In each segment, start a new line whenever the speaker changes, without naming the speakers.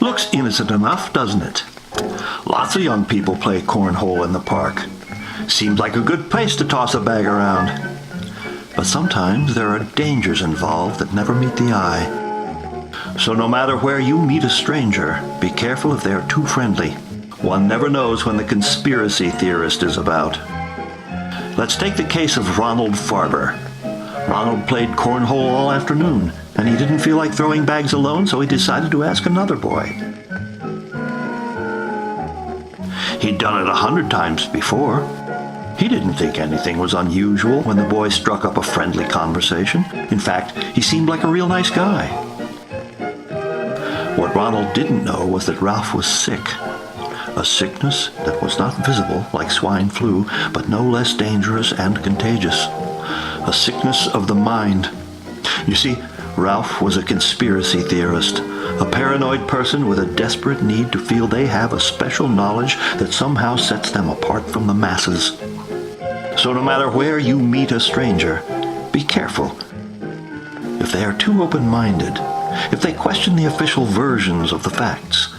Looks innocent enough, doesn't it? Lots of young people play cornhole in the park. Seems like a good place to toss a bag around. But sometimes there are dangers involved that never meet the eye. So no matter where you meet a stranger, be careful if they are too friendly. One never knows when the conspiracy theorist is about. Let's take the case of Ronald Farber. Ronald played cornhole all afternoon, and he didn't feel like throwing bags alone, so he decided to ask another boy. He'd done it 100 times before. He didn't think anything was unusual when the boy struck up a friendly conversation. In fact, he seemed like a real nice guy. What Ronald didn't know was that Ralph was sick. A sickness that was not visible like swine flu, but no less dangerous and contagious. A sickness of the mind. You see, Ralph was a conspiracy theorist, a paranoid person with a desperate need to feel they have a special knowledge that somehow sets them apart from the masses. So no matter where you meet a stranger, be careful. If they are too open-minded, if they question the official versions of the facts,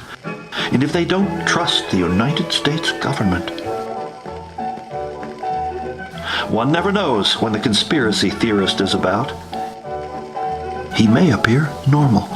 and if they don't trust the United States government. One never knows when the conspiracy theorist is about. He may appear normal.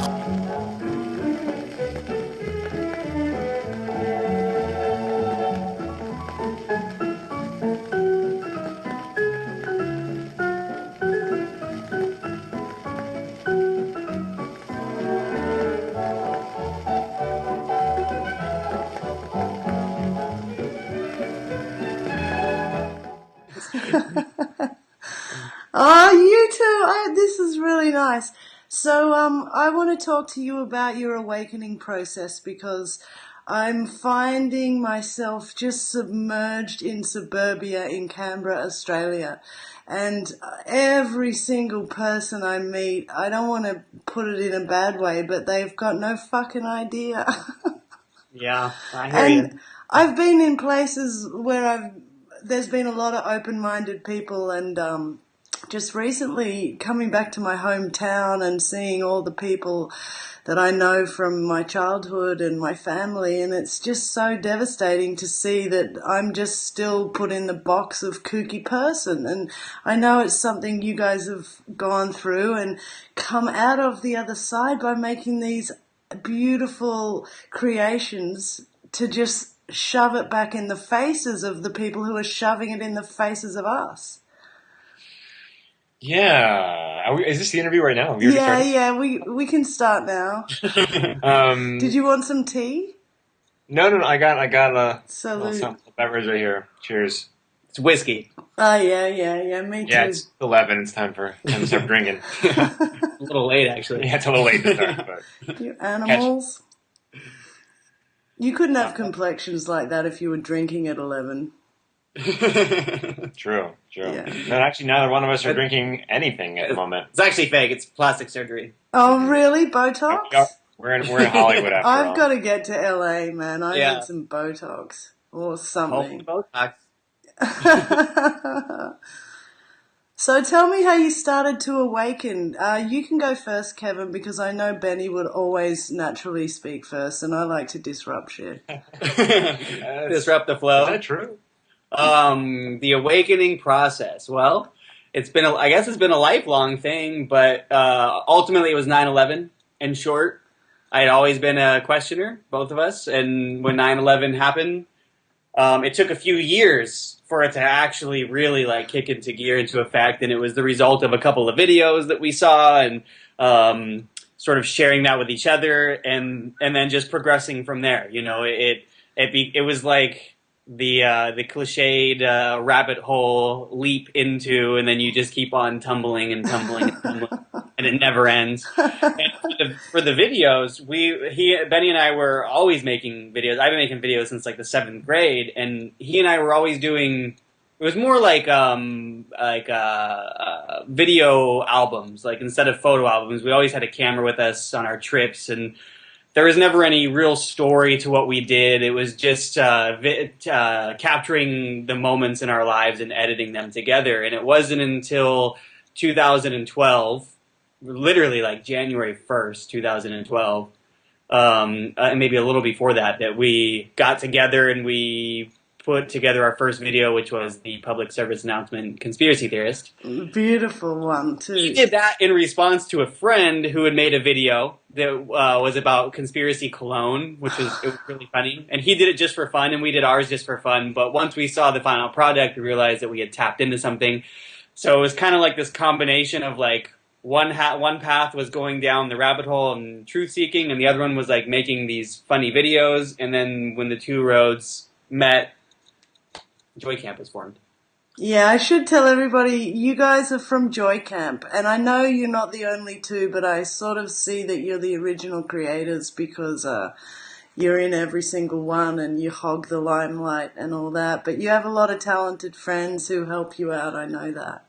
Oh, you too. This is really nice. So, I want to talk to you about your awakening process because I'm finding myself just submerged in suburbia in Canberra, Australia. And every single person I meet, I don't want to put it in a bad way, but they've got no fucking idea.
Yeah, I hear you.
I've been in places where there's been a lot of open-minded people, and just recently coming back to my hometown and seeing all the people that I know from my childhood and my family, and it's just so devastating to see that I'm just still put in the box of kooky person. And I know it's something you guys have gone through and come out of the other side by making these beautiful creations to just shove it back in the faces of the people who are shoving it in the faces of us.
Yeah. Is this the interview right now? Have you already started?
We can start now. Did you want some tea?
No. I got a
Salute.
some beverage right here. Cheers.
It's whiskey.
Oh, yeah, me too.
Yeah, it's 11. It's time to start drinking.
A little late, actually.
Yeah, it's a little late to start, but
You animals. You couldn't have complexions like that if you were drinking at 11.
True.
Yeah.
No, actually, neither one of us are drinking anything at the moment.
It's actually fake. It's plastic surgery.
Oh, really? Botox?
We're in Hollywood after all.
I've got to get to LA, man. I
Yeah.
need some Botox or
Oh,
something.
Botox.
So tell me how you started to awaken. You can go first, Kevin, because I know Benny would always naturally speak first, and I like to disrupt shit.
Disrupt the flow.
Is that true?
The awakening process. Well, I guess it's been a lifelong thing, but ultimately it was 9/11. In short, I had always been a questioner, both of us, and when 9/11 happened, it took a few years for it to actually really like kick into gear, into effect, and it was the result of a couple of videos that we saw and sort of sharing that with each other, and then just progressing from there. You know, it was like the cliched rabbit hole leap into, and then you just keep on tumbling and tumbling and tumbling, and it never ends. And for the videos, Benny and I were always making videos. I've been making videos since like the 7th grade, and he and I were always doing. It was more like video albums. Like instead of photo albums, we always had a camera with us on our trips, and there was never any real story to what we did. It was just capturing the moments in our lives and editing them together. And it wasn't until 2012 literally like January 1st, 2012, and maybe a little before that, that we got together and we put together our first video, which was the public service announcement Conspiracy Theorist.
Beautiful one, too.
He did that in response to a friend who had made a video that was about conspiracy cologne, it was really funny. And he did it just for fun, and we did ours just for fun. But once we saw the final product, we realized that we had tapped into something. So it was kind of like this combination of like one path was going down the rabbit hole and truth seeking, and the other one was like making these funny videos. And then when the two roads met, Joycamp was formed.
Yeah, I should tell everybody, you guys are from Joycamp, and I know you're not the only two, but I sort of see that you're the original creators because you're in every single one and you hog the limelight and all that, but you have a lot of talented friends who help you out, I know that.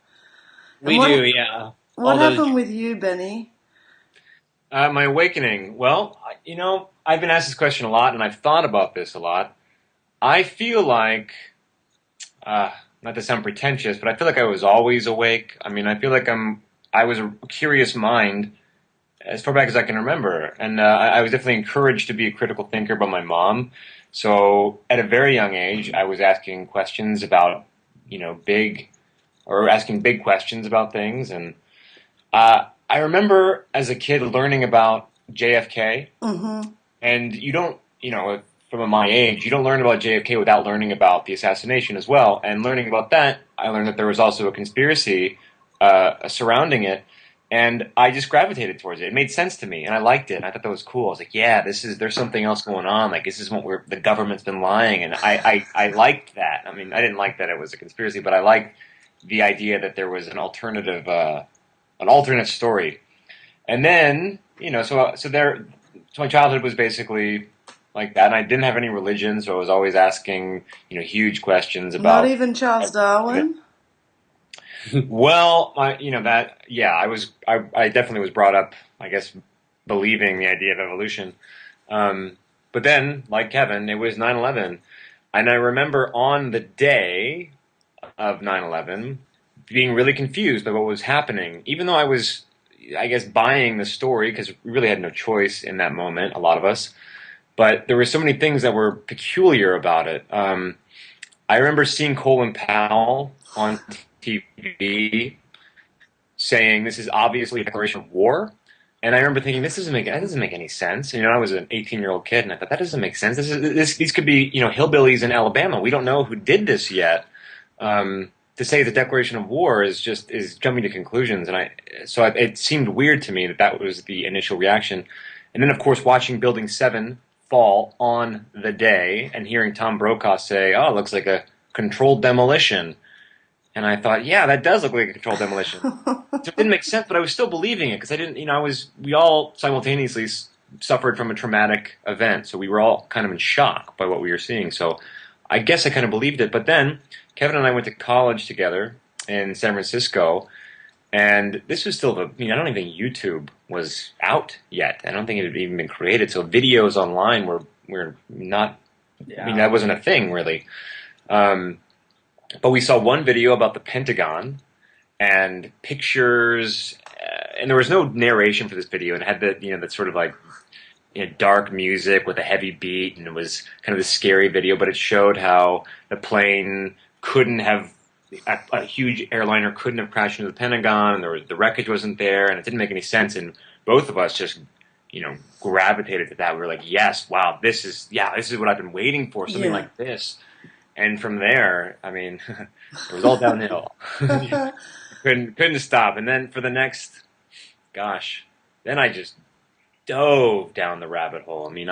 We do, yeah.
What happened with you, Benny?
My awakening. Well, I've been asked this question a lot, and I've thought about this a lot. I feel like... not to sound pretentious, but I feel like I was always awake. I mean, I feel like I was a curious mind as far back as I can remember. And I was definitely encouraged to be a critical thinker by my mom. So at a very young age, I was asking questions about, asking big questions about things. And I remember as a kid learning about JFK. Mm-hmm. And you don't, from my age, you don't learn about JFK without learning about the assassination as well. And learning about that, I learned that there was also a conspiracy surrounding it, and I just gravitated towards it. It made sense to me, and I liked it. And I thought that was cool. I was like, yeah, there's something else going on. Like, this is what the government's been lying, and I liked that. I mean, I didn't like that it was a conspiracy, but I liked the idea that there was an alternate story. And then, so my childhood was basically like that, and I didn't have any religion, so I was always asking, huge questions about...
Not even Charles Darwin?
Well, I definitely was brought up, I guess, believing the idea of evolution. But then, like Kevin, it was 9/11, and I remember on the day of 9/11 being really confused by what was happening, even though I was, I guess, buying the story, because we really had no choice in that moment, a lot of us. But there were so many things that were peculiar about it. I remember seeing Colin Powell on TV saying this is obviously a declaration of war. And I remember thinking, that doesn't make any sense. I was an 18-year-old kid, and I thought, that doesn't make sense. These could be, hillbillies in Alabama. We don't know who did this yet. To say the declaration of war is jumping to conclusions. And it seemed weird to me that was the initial reaction. And then, of course, watching Building 7 fall on the day and hearing Tom Brokaw say, oh, it looks like a controlled demolition. And I thought, yeah, that does look like a controlled demolition. So it didn't make sense, but I was still believing it because I didn't, we all simultaneously suffered from a traumatic event. So we were all kind of in shock by what we were seeing. So I guess I kind of believed it. But then Kevin and I went to college together in San Francisco. And this was still I don't even think YouTube was out yet. I don't think it had even been created. So videos online were not, that wasn't a thing really. But we saw one video about the Pentagon and pictures, and there was no narration for this video. And it had that sort of like, dark music with a heavy beat, and it was kind of a scary video, but it showed how the plane couldn't have, a huge airliner couldn't have crashed into the Pentagon, and the wreckage wasn't there, and it didn't make any sense, and both of us just, gravitated to that. We were like, yes, wow, this is what I've been waiting for, something like this. And from there, I mean, it was all downhill. couldn't stop. And then for the next, then I just dove down the rabbit hole. I mean,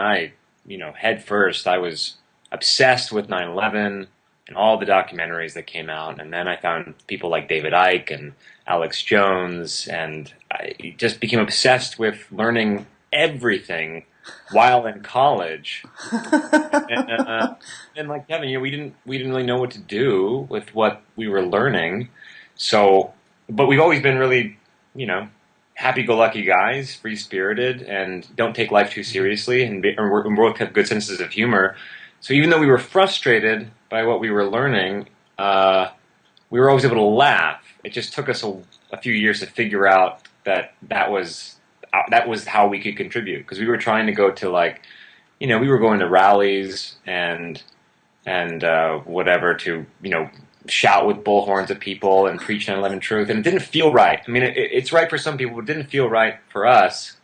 head first, I was obsessed with 9/11 and all the documentaries that came out. And then I found people like David Icke and Alex Jones, and I just became obsessed with learning everything while in college. And like Kevin, we didn't really know what to do with what we were learning. So, but we've always been really, happy-go-lucky guys, free-spirited, and don't take life too seriously, and we both have good senses of humor. So even though we were frustrated by what we were learning, we were always able to laugh. It just took us a few years to figure out that was how we could contribute, because we were trying to go to, like, we were going to rallies and whatever, to shout with bullhorns at people and preach 9/11 truth, and it didn't feel right. I mean, it's right for some people, but it didn't feel right for us.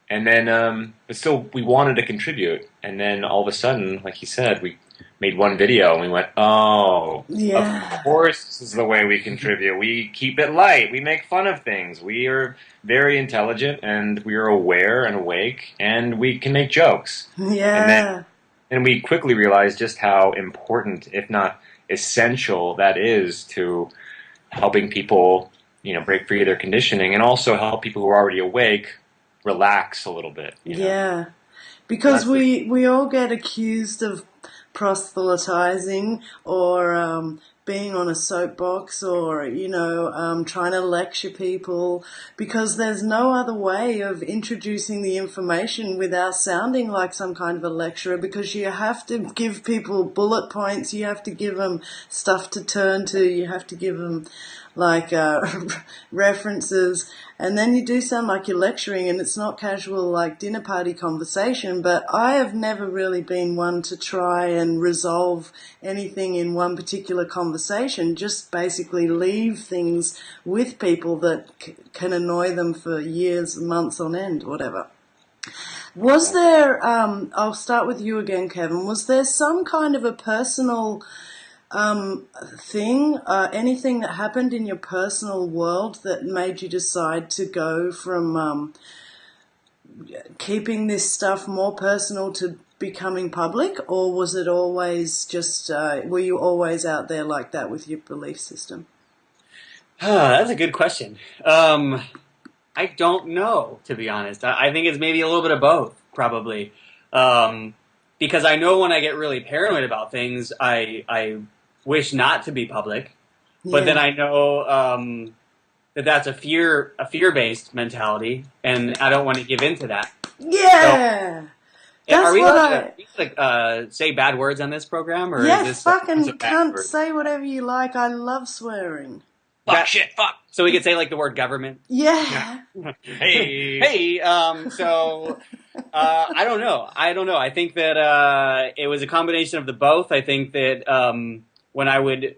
And then, but still, we wanted to contribute. And then all of a sudden, like he said, we made one video and we went, oh,
Yeah.
of course this is the way we contribute. We keep it light. We make fun of things. We are very intelligent, and we are aware and awake, and we can make jokes.
Yeah.
And we quickly realized just how important, if not essential, that is to helping people, break free of their conditioning, and also help people who are already awake relax a little bit.
Yeah. Because we all get accused of proselytizing, or being on a soapbox, or trying to lecture people, because there's no other way of introducing the information without sounding like some kind of a lecturer, because you have to give people bullet points, you have to give them stuff to turn to, you have to give them like references, and then you do sound like you're lecturing, and it's not casual like dinner party conversation. But I have never really been one to try and resolve anything in one particular conversation, just basically leave things with people that can annoy them for years, months on end, whatever. Was there, I'll start with you again, Kevin, was there some kind of a personal thing, anything that happened in your personal world that made you decide to go from keeping this stuff more personal to becoming public? Or was it always just, were you always out there like that with your belief system?
That's a good question. I don't know, to be honest. I think it's maybe a little bit of both, probably. Because I know when I get really paranoid about things, I wish not to be public, but then I know that's a fear-based mentality, and I don't want to give into that.
Yeah,
So,
that's
are we
what
allowed to say bad words on this program, or
yes,
is this
fucking
a bad
cunt,
word?
say whatever you like. I love swearing.
Fuck, shit, fuck.
So we could say like the word government.
Yeah.
Hey.
Hey. So I don't know. I think that it was a combination of the both. I think that when I would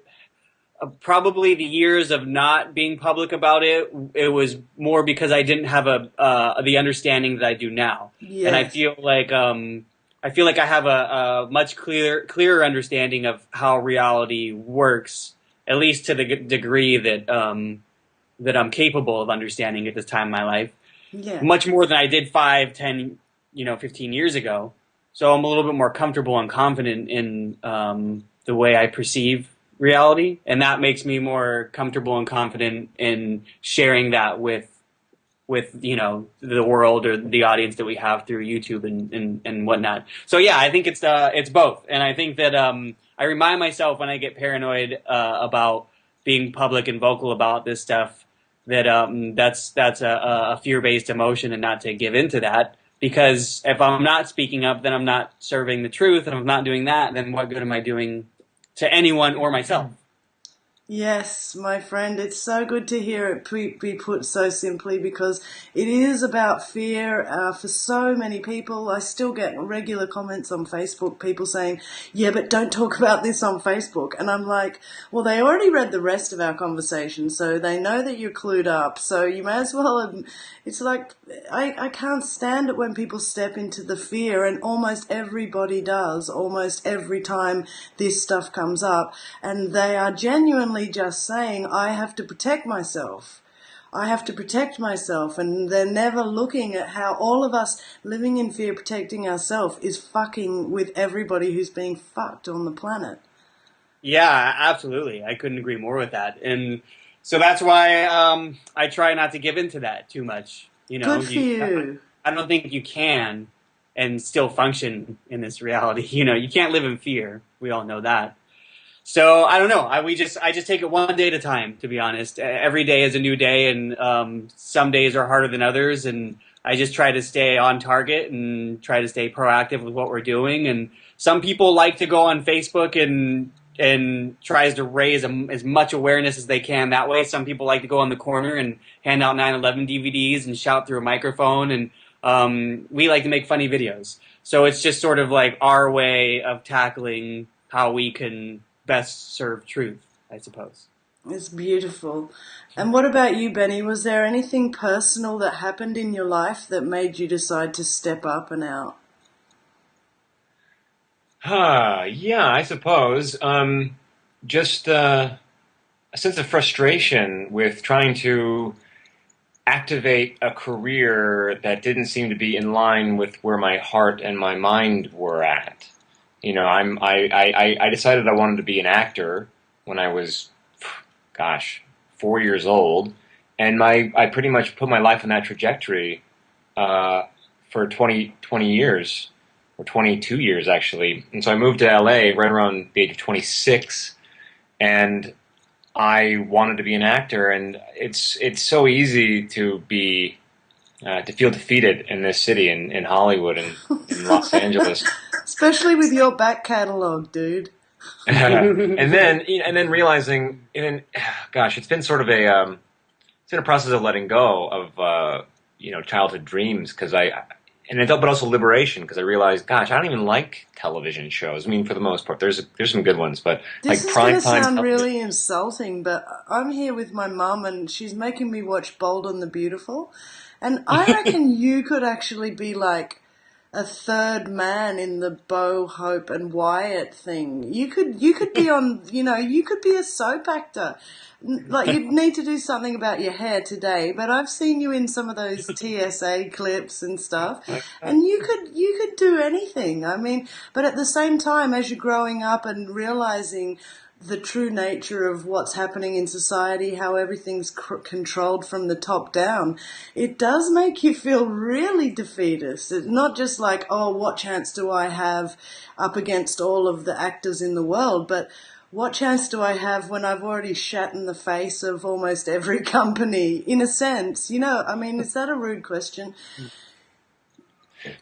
probably the years of not being public about it, it was more because I didn't have the understanding that I do now.
Yes.
And I feel like I have a much clearer understanding of how reality works, at least to the degree that I'm capable of understanding at this time in my life.
Yeah.
Much more than I did 5, 10, 15 years ago. So I'm a little bit more comfortable and confident in the way I perceive reality, and that makes me more comfortable and confident in sharing that with the world or the audience that we have through YouTube and whatnot. So yeah, I think it's both, and I think that I remind myself when I get paranoid about being public and vocal about this stuff that that's a fear-based emotion, and not to give into that. Because if I'm not speaking up, then I'm not serving the truth, and if I'm not doing that, then what good am I doing to anyone or myself?
Yes, my friend, it's so good to hear it be put so simply, because it is about fear for so many people. I still get regular comments on Facebook, people saying, yeah, but don't talk about this on Facebook. And I'm like, well, they already read the rest of our conversation, so they know that you're clued up. So you may as well, it's like, I can't stand it when people step into the fear, and almost everybody does, almost every time this stuff comes up. And they are genuinely just saying, I have to protect myself. I have to protect myself. And they're never looking at how all of us living in fear, protecting ourselves, is fucking with everybody who's being fucked on the planet.
Yeah, absolutely. I couldn't agree more with that. And so that's why I try not to give into that too much.
Good for you.
I don't think you can and still function in this reality. You can't live in fear. We all know that. So I don't know. I just take it one day at a time, to be honest. Every day is a new day, and some days are harder than others. And I just try to stay on target and try to stay proactive with what we're doing. And some people like to go on Facebook and and tries to raise as much awareness as they can that way. Some people like to go on the corner and hand out 9/11 DVDs and shout through a microphone, and we like to make funny videos. So it's just sort of like our way of tackling how we can best serve truth, I suppose.
It's beautiful. And what about you, Benny? Was there anything personal that happened in your life that made you decide to step up and out?
Yeah, I suppose. Just a sense of frustration with trying to activate a career that didn't seem to be in line with where my heart and my mind were at. You know, I decided I wanted to be an actor when I was, 4 years old, and I pretty much put my life on that trajectory for 20 years, or 22 years actually. And so I moved to LA right around the age of 26, and I wanted to be an actor. And it's so easy to be to feel defeated in this city, in Hollywood and in Los Angeles,
especially with your back catalog, dude.
and then realizing, it's been sort of it's been a process of letting go of childhood dreams, but also liberation, because I realized, gosh, I don't even like television shows. I mean, for the most part, there's some good ones, but
this
like prime time.
This is going to sound really insulting, but I'm here with my mum, and she's making me watch Bold and the Beautiful, and I reckon you could actually be like a third man in the Bo, Hope, and Wyatt thing. You could be on, you could be a soap actor. Like, you'd need to do something about your hair today, but I've seen you in some of those TSA clips and stuff, and you could do anything. I mean, but at the same time, as you're growing up and realizing the true nature of what's happening in society, how everything's controlled from the top down, it does make you feel really defeatist. It's not just like, oh, what chance do I have up against all of the actors in the world, but what chance do I have when I've already shat in the face of almost every company, in a sense? I mean, is that a rude question?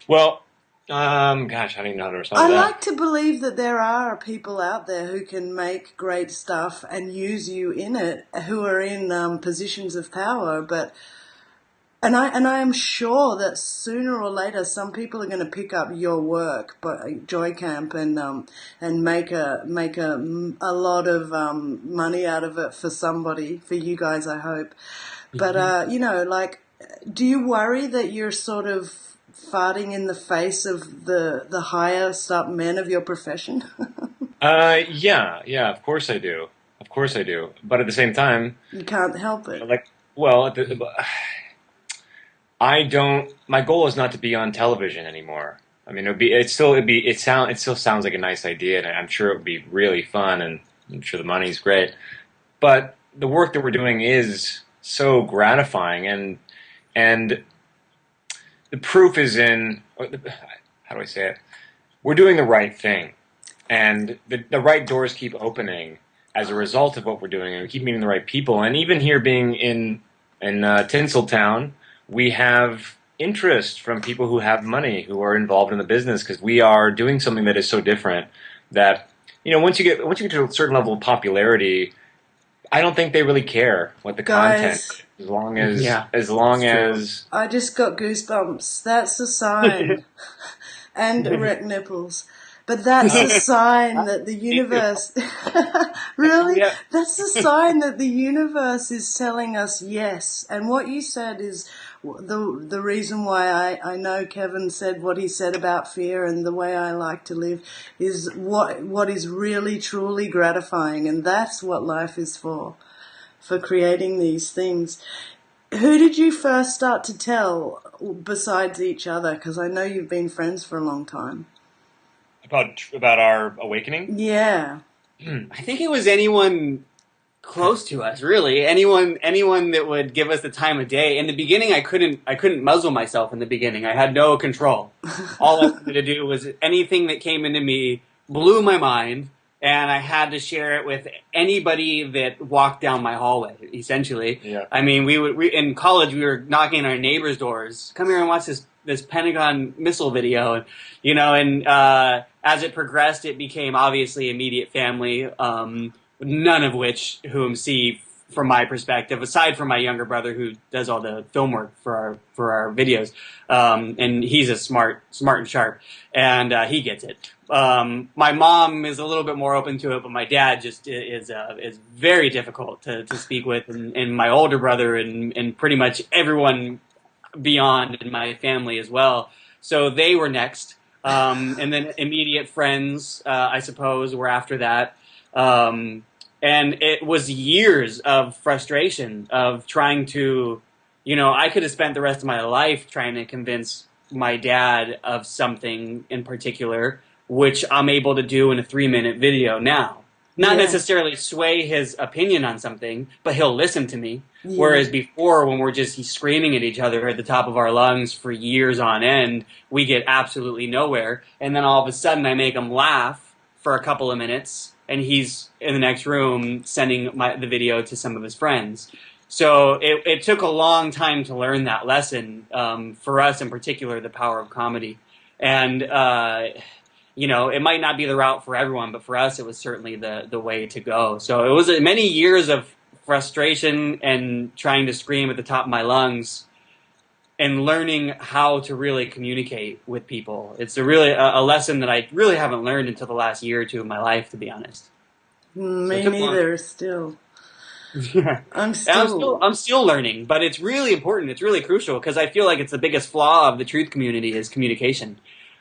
Well, I don't even know how to respond to that.
I like to believe that there are people out there who can make great stuff and use you in it, who are in positions of power, and I am sure that sooner or later some people are going to pick up your work, Joycamp, and make a lot of money out of it for you guys, I hope. But do you worry that you're sort of farting in the face of the highest up men of your profession?
Yeah, of course I do. But at the same time,
you can't help it.
My goal is not to be on television anymore. I mean, it still sounds like a nice idea, and I'm sure it would be really fun, and I'm sure the money's great. But the work that we're doing is so gratifying, and the proof is in, how do I say it? We're doing the right thing, and the right doors keep opening as a result of what we're doing, and we keep meeting the right people. And even here, being in Tinseltown, we have interest from people who have money, who are involved in the business, because we are doing something that is so different that, once you get to a certain level of popularity, I don't think they really care what the content is, as long as
I just got goosebumps. That's a sign. And erect nipples. But that's a sign that the universe really,
Yeah.
that's a sign that the universe is telling us yes. And what you said is the reason why I know Kevin said what he said about fear, and the way I like to live is what is really truly gratifying, and that's what life is for creating these things. Who did you first start to tell besides each other? Because I know you've been friends for a long time.
about our awakening.
Yeah.
I think it was anyone close to us, really. Anyone that would give us the time of day. In the beginning, I couldn't muzzle myself. In the beginning, I had no control. All I wanted to do was anything that came into me blew my mind. and I had to share it with anybody that walked down my hallway, essentially.
Yeah.
I mean, we in college, we were knocking on our neighbors' doors. Come here and watch this Pentagon missile video. And, you know, and as it progressed, it became obviously immediate family, none of whom see, from my perspective, aside from my younger brother who does all the film work for our videos, and he's a smart and sharp, and he gets it. My mom is a little bit more open to it, but my dad just is very difficult to speak with, and my older brother and pretty much everyone beyond in my family as well. So they were next, and then immediate friends, I suppose, were after that. And it was years of frustration of trying to, you know, I could have spent the rest of my life trying to convince my dad of something in particular, which I'm able to do in a 3-minute video now. Not necessarily sway his opinion on something, but he'll listen to me. Yeah. Whereas before, when we're just screaming at each other at the top of our lungs for years on end, we get absolutely nowhere. And then all of a sudden I make him laugh for a couple of minutes, and he's in the next room sending the video to some of his friends. So it took a long time to learn that lesson, for us in particular, the power of comedy. And, you know, it might not be the route for everyone, but for us it was certainly the way to go. So it was many years of frustration and trying to scream at the top of my lungs and learning how to really communicate with people. It's a lesson that I really haven't learned until the last year or two of my life, to be honest.
Me neither, still.
Yeah. I'm still learning, but it's really important. It's really crucial because I feel like it's the biggest flaw of the truth community is communication.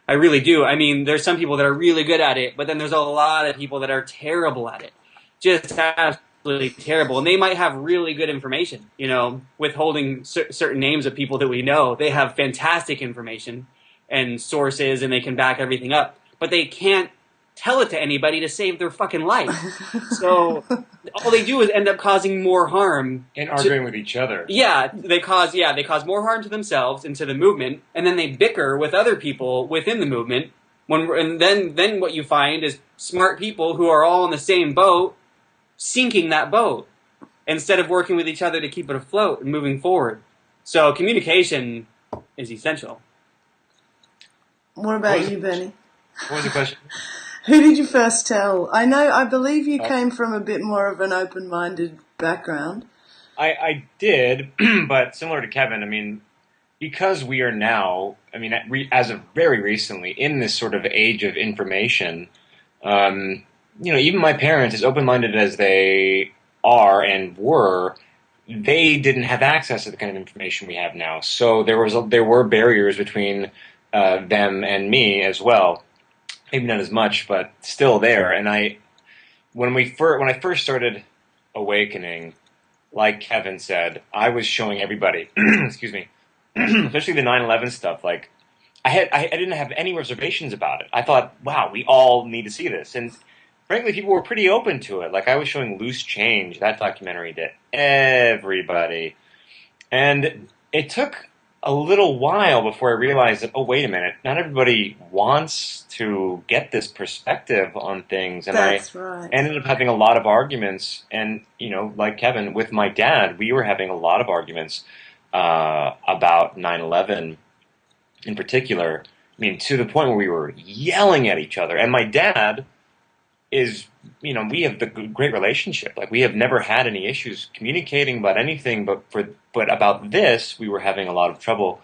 I really do. I mean, there's some people that are really good at it, but then there's a lot of people that are terrible at it. Just absolutely terrible. And they might have really good information, you know, withholding certain names of people that we know. They have fantastic information and sources, and they can back everything up, but they can't tell it to anybody to save their fucking life. So all they do is end up causing more harm
and arguing with each other.
Yeah, they cause more harm to themselves and to the movement, and then they bicker with other people within the movement. And then what you find is smart people who are all in the same boat sinking that boat instead of working with each other to keep it afloat and moving forward. So communication is essential.
What about you, Benny?
What was the question?
Who did you first tell? I believe you came from a bit more of an open-minded background.
I did, but similar to Kevin, I mean, because we are now, I mean, as of very recently, in this sort of age of information, you know, even my parents, as open-minded as they are and were, they didn't have access to the kind of information we have now. So there were barriers between them and me as well. Maybe not as much, but still there. And when I first started awakening, like Kevin said, I was showing everybody, excuse me, especially the 9/11 stuff. Like, I didn't have any reservations about it. I thought, wow, we all need to see this. And frankly, people were pretty open to it. Like, I was showing Loose Change, that documentary, to everybody. And it took a little while before I realized that, oh, wait a minute, not everybody wants to get this perspective on things. And
That's right.
Ended up having a lot of arguments. And, you know, like Kevin, with my dad, we were having a lot of arguments about 9/11 in particular. I mean, to the point where we were yelling at each other. And my dad is, you know, we have the great relationship. Like, we have never had any issues communicating about anything, but about this, we were having a lot of trouble.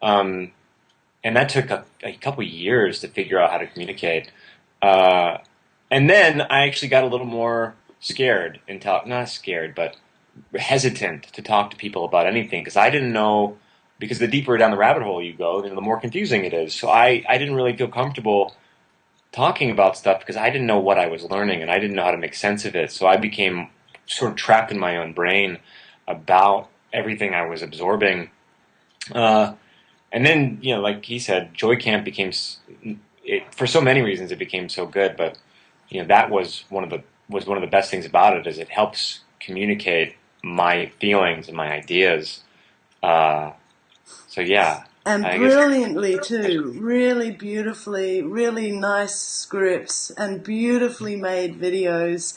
And that took a couple of years to figure out how to communicate. And then I actually got a little more scared not scared, but hesitant to talk to people about anything, because I didn't know, because the deeper down the rabbit hole you go, the more confusing it is. So I didn't really feel comfortable talking about stuff because I didn't know what I was learning and I didn't know how to make sense of it. So I became sort of trapped in my own brain about everything I was absorbing. And then, you know, like he said, Joycamp became, for so many reasons, it became so good. But, you know, that was one of the best things about it, is it helps communicate my feelings and my ideas. So yeah,
And
I guess.
brilliantly too, really beautifully, really nice scripts and beautifully made videos.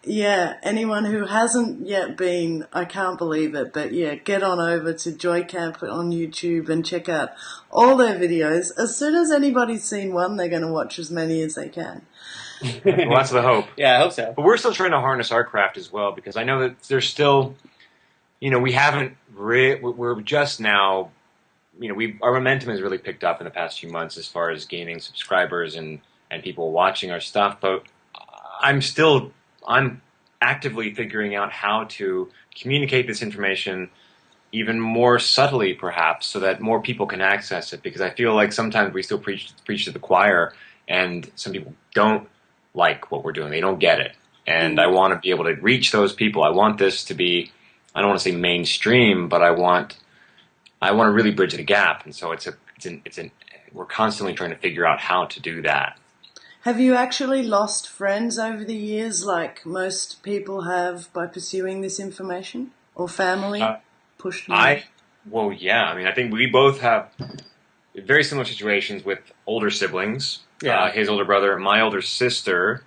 Yeah, anyone who hasn't yet been, I can't believe it, but yeah, get on over to Joycamp on YouTube and check out all their videos. As soon as anybody's seen one, they're going to watch as many as they can.
Well, that's the hope.
Yeah, I hope so.
But we're still trying to harness our craft as well, because I know that there's still, we haven't, we're just now, our momentum has really picked up in the past few months as far as gaining subscribers and people watching our stuff, but I'm actively figuring out how to communicate this information even more subtly, perhaps, so that more people can access it, because I feel like sometimes we still preach to the choir, and some people don't like what we're doing. They don't get it. And I want to be able to reach those people. I want this to be, I don't want to say mainstream, but I want to really bridge the gap. And so we're constantly trying to figure out how to do that.
Have you actually lost friends over the years, like most people have, by pursuing this information, or family pushed away?
Well, yeah. I mean, I think we both have very similar situations with older siblings.
Yeah.
His older brother, my older sister.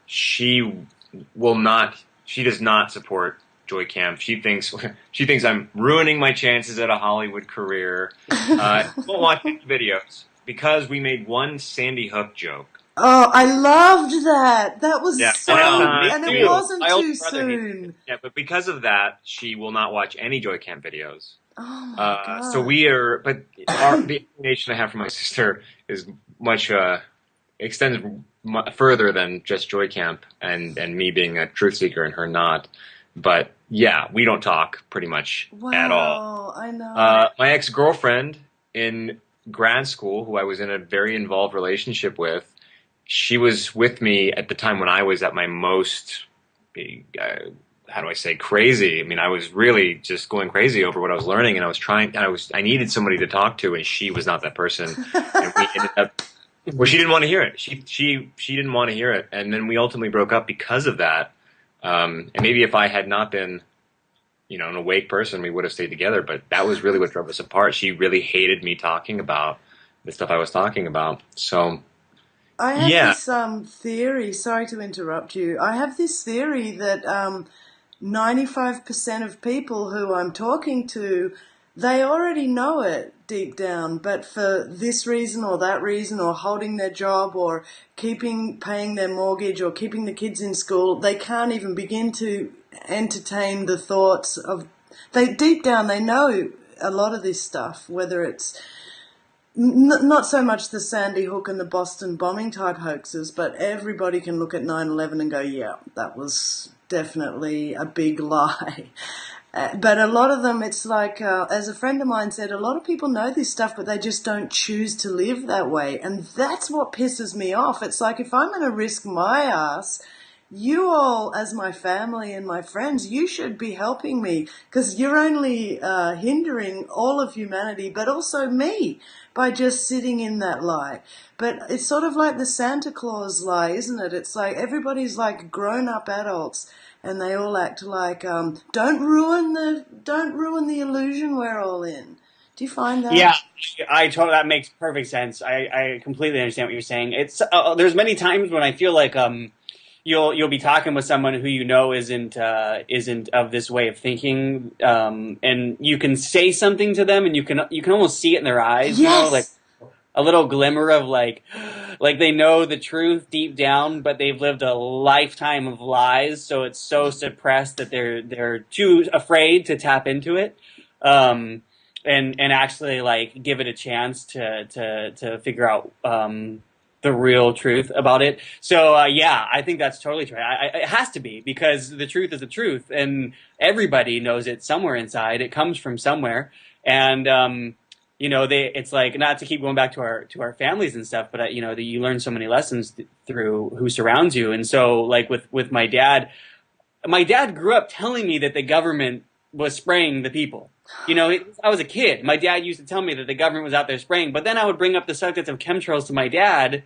She does not support Joycamp. She thinks I'm ruining my chances at a Hollywood career. Won't watch any videos because we made one Sandy Hook joke.
Oh, I loved that. That was so, and it
too.
wasn't
My older
too
brother
soon.
Yeah, but because of that, she will not watch any Joycamp videos.
Oh my God.
So the explanation I have for my sister is much extends further than just Joycamp and me being a truth seeker and her not. But yeah, we don't talk pretty much at all.
I know.
My ex-girlfriend in grad school, who I was in a very involved relationship with, she was with me at the time when I was at my most, how do I say, crazy. I mean, I was really just going crazy over what I was learning, and I needed somebody to talk to, and she was not that person. And we ended up, well, she didn't want to hear it. She didn't want to hear it, and then we ultimately broke up because of that. And maybe if I had not been, an awake person, we would have stayed together. But that was really what drove us apart. She really hated me talking about the stuff I was talking about. So,
I have this theory. Sorry to interrupt you. I have this theory that 95% of people who I'm talking to, they already know it deep down, but for this reason or that reason, or holding their job, or paying their mortgage, or keeping the kids in school, they can't even begin to entertain the thoughts of, deep down they know a lot of this stuff, whether it's not so much the Sandy Hook and the Boston bombing type hoaxes, but everybody can look at 9/11 and go, yeah, that was definitely a big lie. But a lot of them, it's like, as a friend of mine said, a lot of people know this stuff, but they just don't choose to live that way. And that's what pisses me off. It's like, if I'm going to risk my ass, you all, as my family and my friends, you should be helping me, because you're only hindering all of humanity, but also me, by just sitting in that lie. But it's sort of like the Santa Claus lie, isn't it? It's like everybody's like grown-up adults, and they all act like, don't ruin the illusion we're all in. Do you find that?
Yeah, that makes perfect sense. I completely understand what you're saying. It's there's many times when I feel like you'll be talking with someone who isn't of this way of thinking, and you can say something to them, and you can almost see it in their eyes.
Yes.
Like a little glimmer of like they know the truth deep down, but they've lived a lifetime of lies, so it's so suppressed that they're too afraid to tap into it, and actually like give it a chance to figure out the real truth about it. So I think that's totally true. It has to be, because the truth is the truth, and everybody knows it somewhere inside. It comes from somewhere, and it's like, not to keep going back to our families and stuff, but that you learn so many lessons through who surrounds you. And so, like with my dad grew up telling me that the government was spraying the people. I was a kid. My dad used to tell me that the government was out there spraying, but then I would bring up the subject of chemtrails to my dad,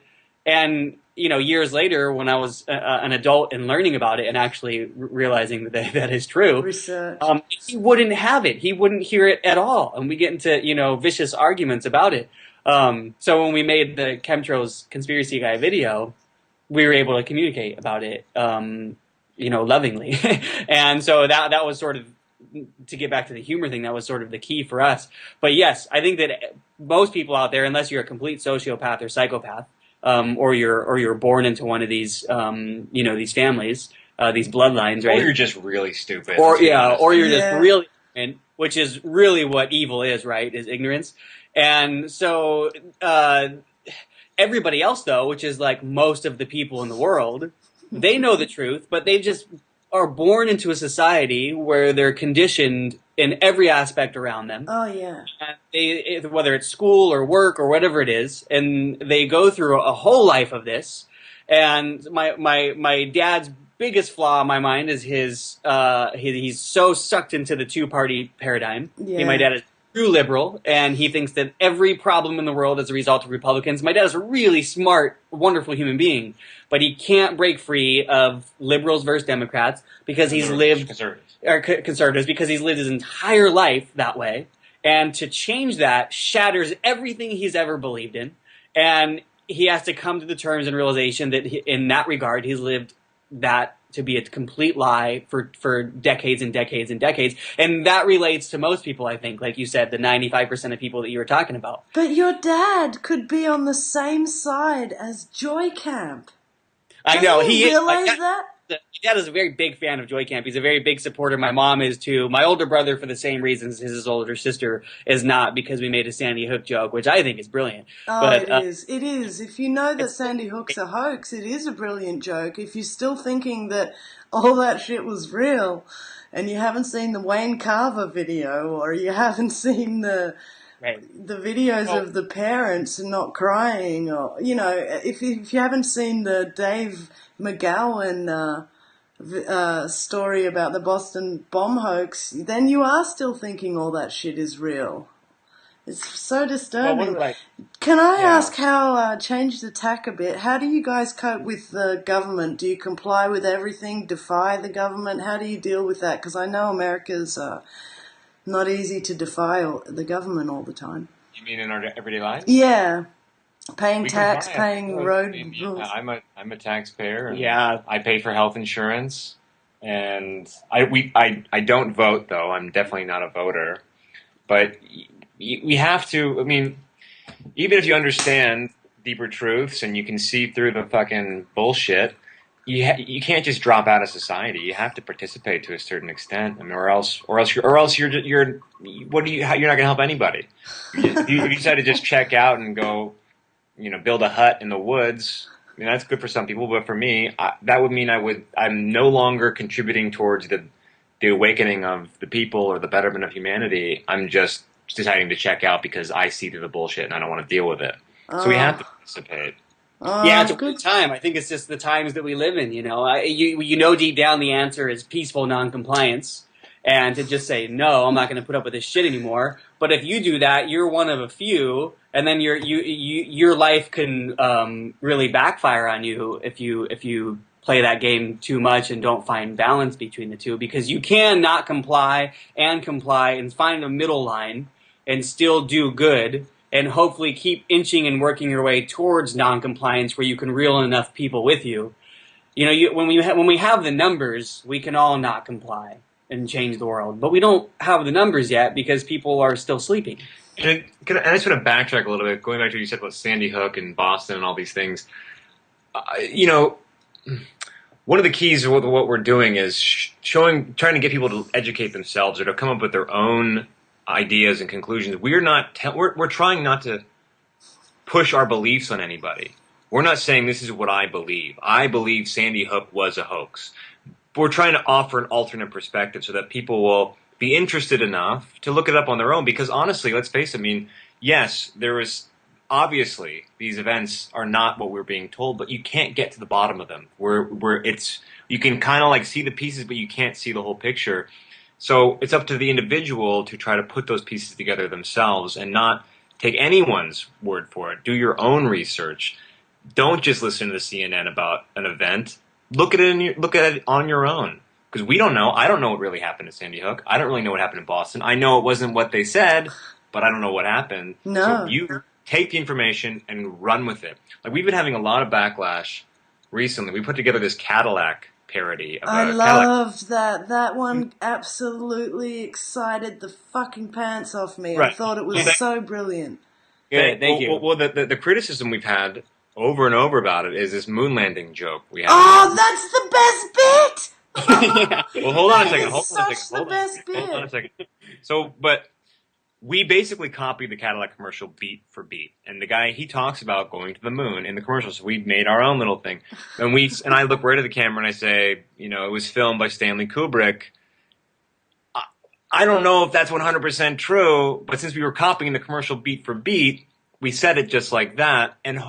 And years later, when I was an adult and learning about it and actually realizing that is true,
Research.
he wouldn't have it. He wouldn't hear it at all, and we get into vicious arguments about it. So when we made the chemtrails conspiracy guy video, we were able to communicate about it, lovingly, and so that was sort of, to get back to the humor thing, that was sort of the key for us. But yes, I think that most people out there, unless you're a complete sociopath or psychopath, or you're born into one of these, these families, these bloodlines, right?
Or you're just really stupid.
Or you're
Yeah.
just really ignorant, which is really what evil is, right? Is ignorance. And so everybody else, though, which is like most of the people in the world, they know the truth, but they just are born into a society where they're conditioned in every aspect around them.
Oh, yeah.
And whether it's school or work or whatever it is, and they go through a whole life of this. And my dad's biggest flaw in my mind is he's so sucked into the two-party paradigm.
Yeah.
My dad is true liberal, and he thinks that every problem in the world is a result of Republicans. My dad is a really smart, wonderful human being, but he can't break free of liberals versus Democrats because he's lived conservatives because he's lived his entire life that way. And to change that shatters everything he's ever believed in, and he has to come to the terms and realization that in that regard he's lived that to be a complete lie for decades and decades and decades. And that relates to most people, I think, like you said, the 95% of people that you were talking about.
But your dad could be on the same side as Joycamp.
I know.
Doesn't he realize that?
My dad is a very big fan of Joycamp. He's a very big supporter. My mom is too. My older brother, for the same reasons his older sister, is not, because we made a Sandy Hook joke, which I think is brilliant.
Oh,
but,
it is. It is. If you know that Sandy Hook's a hoax, it is a brilliant joke. If you're still thinking that all that shit was real, and you haven't seen the Wayne Carver video, or you haven't seen the videos of the parents not crying, or if you haven't seen the Dave McGowan story about the Boston bomb hoax, then you are still thinking all that shit is real. It's so disturbing. Can I ask how, change the tack a bit, how do you guys cope with the government? Do you comply with everything, defy the government? How do you deal with that? Because I know America's not easy to defy the government all the time.
You mean in our everyday life?
Yeah. Paying tax, paying road rules.
I'm a taxpayer. And
yeah,
I pay for health insurance, and I don't vote, though. I'm definitely not a voter. But we have to. I mean, even if you understand deeper truths and you can see through the fucking bullshit, you can't just drop out of society. You have to participate to a certain extent. I mean, or else you're what do you? You're not going to help anybody. If you decide to just check out and go, build a hut in the woods, I mean, that's good for some people, but for me, that would mean I'm no longer contributing towards the awakening of the people or the betterment of humanity. I'm just deciding to check out because I see through the bullshit and I don't want to deal with it. So we have to participate.
Yeah, it's a good time. I think it's just the times that we live in, deep down the answer is peaceful noncompliance. And to just say, no, I'm not going to put up with this shit anymore. But if you do that, you're one of a few, and then your life can really backfire on you if you play that game too much and don't find balance between the two, because you can not comply and find a middle line and still do good and hopefully keep inching and working your way towards noncompliance where you can reel in enough people with you. When we have the numbers, we can all not comply and change the world. But we don't have the numbers yet because people are still sleeping.
And I just want to backtrack a little bit, going back to what you said about Sandy Hook and Boston and all these things. One of the keys of what we're doing is trying to get people to educate themselves or to come up with their own ideas and conclusions. We're trying not to push our beliefs on anybody. We're not saying this is what I believe. I believe Sandy Hook was a hoax. We're trying to offer an alternate perspective so that people will be interested enough to look it up on their own. Because honestly, let's face it, I mean, yes, there is obviously these events are not what we're being told, but you can't get to the bottom of them. You can kind of like see the pieces, but you can't see the whole picture. So it's up to the individual to try to put those pieces together themselves and not take anyone's word for it. Do your own research. don't just listen to the CNN about an event. Look at it on your own, because we don't know. I don't know what really happened at Sandy Hook. I don't really know what happened in Boston. I know it wasn't what they said, but I don't know what happened. So
No.
you take the information and run with it. Like, we've been having a lot of backlash recently. We put together this Cadillac parody of
I
a Cadillac.
loved that. That one absolutely excited the fucking pants off me. I
Right.
thought it was so brilliant.
Good, thank you.
Well, the criticism we've had over and over about it is this moon landing joke we have.
Oh, that's the best bit!
Well, hold on a second.
It's
Hold on a
such
second.
the best
Hold on a
bit.
second. So, but we basically copied the Cadillac commercial beat for beat, and the guy, he talks about going to the moon in the commercial. So we made our own little thing, and I look right at the camera and I say, you know, it was filmed by Stanley Kubrick. I don't know if that's 100% true, but since we were copying the commercial beat for beat, we said it just like that, and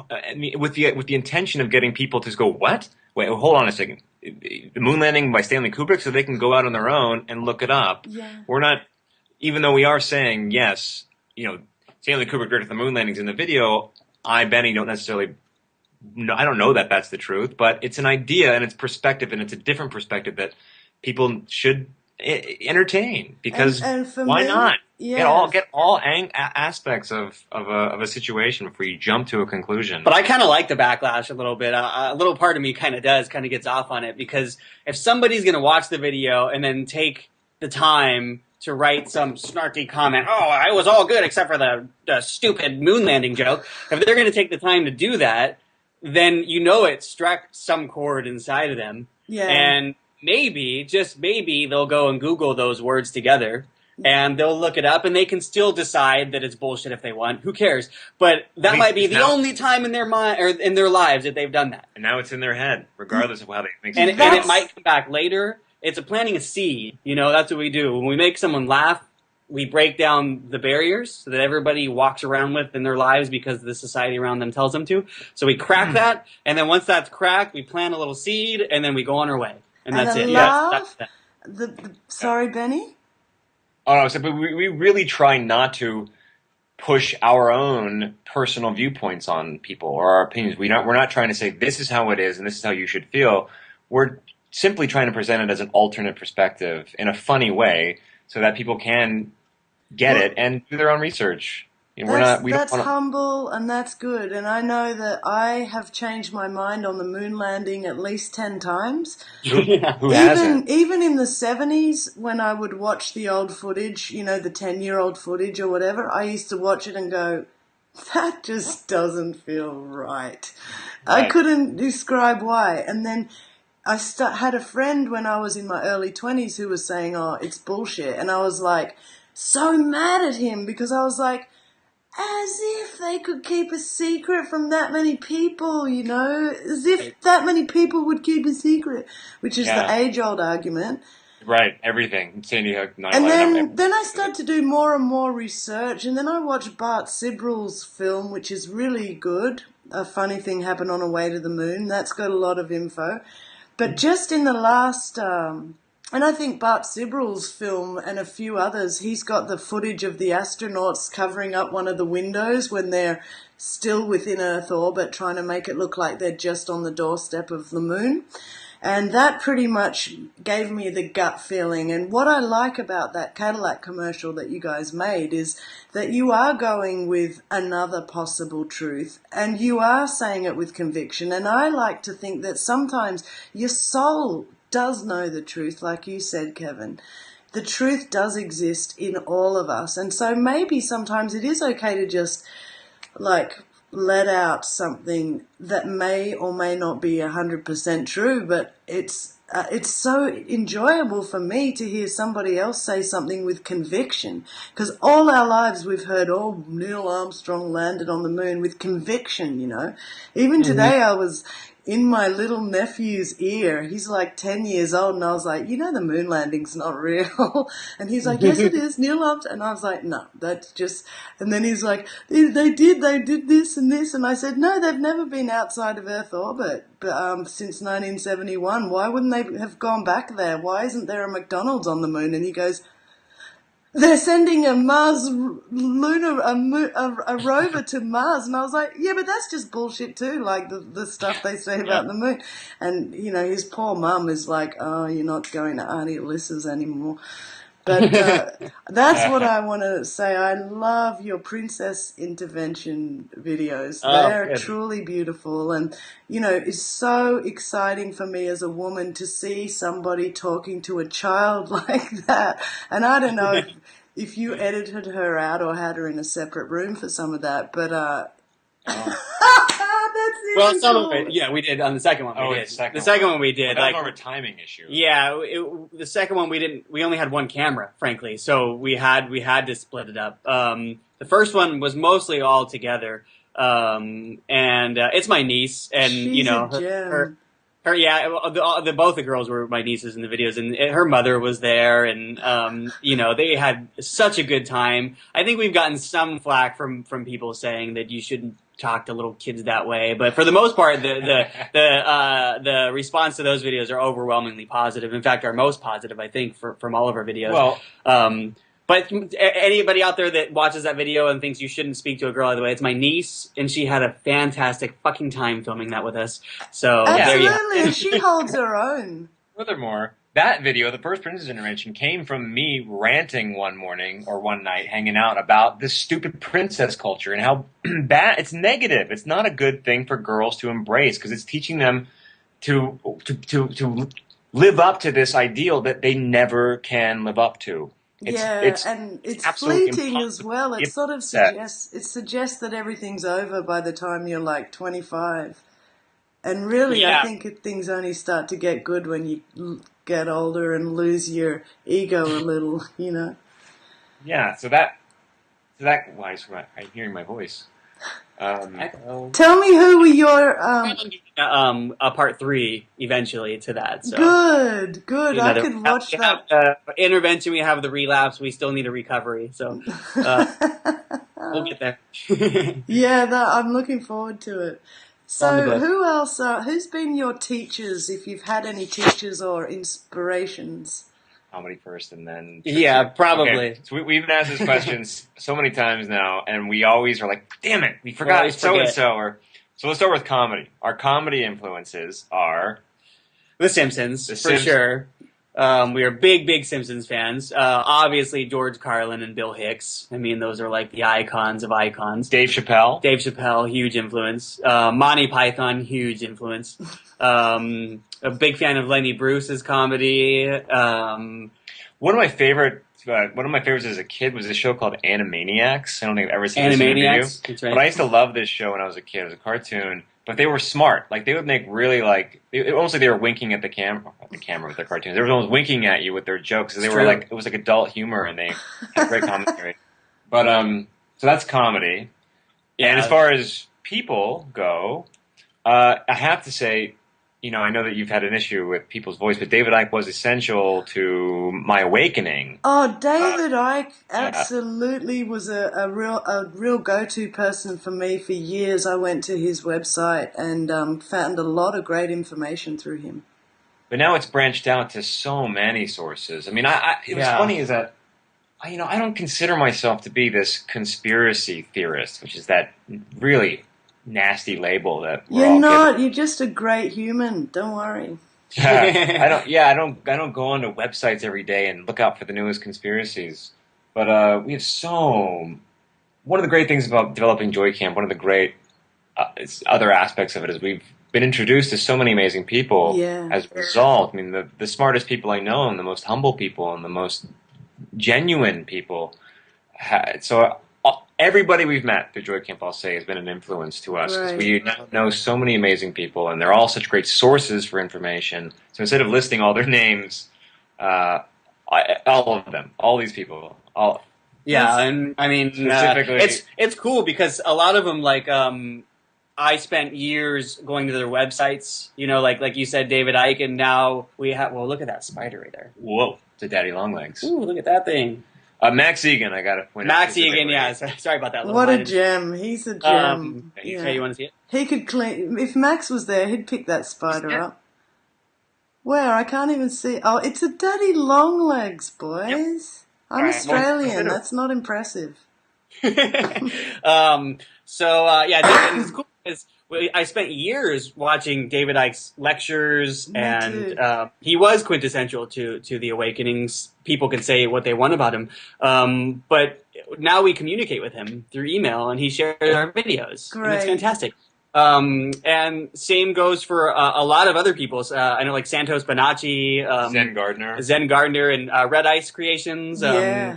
with the intention of getting people to go, what? Wait, hold on a second. The moon landing by Stanley Kubrick, so they can go out on their own and look it up.
Yeah.
We're not, even though we are saying, yes, you know, Stanley Kubrick directed the moon landings in the video, Benny, don't necessarily, I don't know that that's the truth, but it's an idea and it's perspective, and it's a different perspective that people should entertain, because
And for
why
me,
not?
yeah.
Get all aspects of a situation before you jump to a conclusion.
But I kind of like the backlash a little bit. A little part of me kind of gets off on it, because if somebody's going to watch the video and then take the time to write some snarky comment, oh, I was all good except for the stupid moon landing joke, if they're going to take the time to do that, then you know it struck some chord inside of them.
Yeah.
And maybe, just maybe, they'll go and Google those words together, and they'll look it up, and they can still decide that it's bullshit if they want. Who cares? But that might be the only time in their mind or in their lives that they've done that.
And now it's in their head, regardless of how they think.
And it might come back later. It's planting a seed. You know, that's what we do. When we make someone laugh, we break down the barriers so that everybody walks around with in their lives because the society around them tells them to. So we crack that, and then once that's cracked, we plant a little seed, and then we go on our way. And that's it.
Love
Yes,
sorry, Benny?
Oh no, but we really try not to push our own personal viewpoints on people or our opinions. We're not trying to say this is how it is and this is how you should feel. We're simply trying to present it as an alternate perspective in a funny way so that people can get it and do their own research. You know,
That's humble, and that's good. And I know that I have changed my mind on the moon landing at least 10 times.
Who hasn't?
Even in the 70s, when I would watch the old footage, you know, the 10-year-old footage or whatever, I used to watch it and go, that just doesn't feel right. I couldn't describe why. And then I had a friend when I was in my early 20s who was saying, oh, it's bullshit. And I was like, so mad at him, because I was like, as if they could keep a secret from that many people, you know? As if that many people would keep a secret, which is the age-old argument.
Right, everything. Sandy Hook, 9/11.
And then I started to do more and more research, and then I watched Bart Sibrel's film, which is really good. A Funny Thing Happened on a Way to the Moon. That's got a lot of info. But just in the last... and I think Bart Sibrel's film and a few others, he's got the footage of the astronauts covering up one of the windows when they're still within Earth orbit, trying to make it look like they're just on the doorstep of the moon. And that pretty much gave me the gut feeling. And what I like about that Cadillac commercial that you guys made is that you are going with another possible truth, and you are saying it with conviction. And I like to think that sometimes your soul does know the truth, like you said, Kevin. The truth does exist in all of us. And so maybe sometimes it is okay to just, like, let out something that may or may not be 100% true, but it's so enjoyable for me to hear somebody else say something with conviction, because all our lives we've heard, oh, Neil Armstrong landed on the moon, with conviction, you know. Even today I was in my little nephew's ear. He's like 10 years old, and I was like, you know, the moon landing's not real. And he's like, yes, it is, Neil Armstrong. And I was like, no, that's just... And then he's like, they did this and this. And I said, no, they've never been outside of Earth orbit since 1971. Why wouldn't they have gone back there? Why isn't there a McDonald's on the moon? And he goes, they're sending a Mars lunar a rover to Mars, and I was like, yeah, but that's just bullshit too. Like the stuff they say about the moon, and his poor mum is like, oh, you're not going to Auntie Elissa's anymore. But that's what I want to say. I love your princess intervention videos. They're
good.
truly beautiful. And, it's so exciting for me as a woman to see somebody talking to a child like that. And I don't know if you edited her out or had her in a separate room for some of that, but... That's
Well, some
cool.
of it, yeah, we did on the second one. We did. The second one we did.
Well, that was more of a timing issue.
Yeah, the second one we didn't. We only had one camera, frankly, so we had to split it up. The first one was mostly all together, and it's my niece, and
She's a gem.
her both the girls were my nieces in the videos, and her mother was there, and they had such a good time. I think we've gotten some flack from people saying that you shouldn't talk to little kids that way, but for the most part, the response to those videos are overwhelmingly positive. In fact, our most positive, I think, from all of our videos.
Well,
but anybody out there that watches that video and thinks you shouldn't speak to a girl either way, it's my niece, and she had a fantastic fucking time filming that with us. So there you
Absolutely, and she holds her own.
furthermore, that video, the first princess intervention, came from me ranting one morning or one night, hanging out about this stupid princess culture and how bad it's negative. It's not a good thing for girls to embrace because it's teaching them to live up to this ideal that they never can live up to.
And it's
absolutely
fleeting as well. It sort of suggests that everything's over by the time you're like 25. And really, I think things only start to get good when you get older and lose your ego a little,
Yeah, so that. Why I'm hearing my voice.
Tell me who were your
a part 3 eventually to that. So
good. I could watch that.
Intervention. We have the relapse. We still need a recovery. So we'll get there.
I'm looking forward to it. So who else? Who's been your teachers, if you've had any teachers or inspirations?
Comedy first and then...
Yeah, probably.
Okay. So we've been asked this question so many times now, and we always are like, damn it, we forgot so-and-so. So let's start with comedy. Our comedy influences are...
The Simpsons, for sure. We are big Simpsons fans. Obviously, George Carlin and Bill Hicks. I mean, those are like the icons of icons.
Dave Chappelle,
huge influence. Monty Python, huge influence. A big fan of Lenny Bruce's comedy.
One of my favorites as a kid was a show called Animaniacs. I don't think I've ever seen this interview.
That's right.
But I used to love this show when I was a kid. It was a cartoon. But they were smart. Like, they would make really, almost like they were winking at the camera with their cartoons. They were almost winking at you with their jokes. So it was like adult humor, and they had great commentary. But, so that's comedy. Yeah. And as far as people go, I have to say, I know that you've had an issue with people's voice, but David Icke was essential to my awakening.
Oh, David Icke absolutely was a real go-to person for me for years. I went to his website and found a lot of great information through him.
But now it's branched out to so many sources. I mean, it was funny is that, I don't consider myself to be this conspiracy theorist, which is that really nasty label that
you're not. You're just a great human. Don't worry.
I don't go onto websites every day and look out for the newest conspiracies. But we have one of the great things about developing Joycamp, one of the great other aspects of it is we've been introduced to so many amazing people as a result. I mean, the smartest people I know and the most humble people and the most genuine people. So everybody we've met through Joycamp, I'll say, has been an influence to us. Right. We now know so many amazing people, and they're all such great sources for information. So instead of listing all their names, all of them, all these people, all.
Yeah, and I mean, it's cool because a lot of them, I spent years going to their websites, like you said, David Icke, and now we have. Well, look at that spider right there.
Whoa, it's a daddy long legs.
Ooh, look at that thing.
Max Egan, I got to point out.
Max Egan, yeah. Sorry about that.
What a gem. He's a gem.
You want to see it?
He could clean. If Max was there, he'd pick that spider up. Where? I can't even see. Oh, it's a daddy long legs, boys. I'm
All right, well,
Australian. That's not impressive.
And it's cool because I spent years watching David Icke's lectures,
Me
and
too.
he was quintessential to the Awakenings. People can say what they want about him, but now we communicate with him through email, and he shares our videos, and it's
Great.
fantastic. And same goes for a lot of other people. I know, like Santos Bonacci, Zen Gardner, and Red Ice Creations.
Yeah.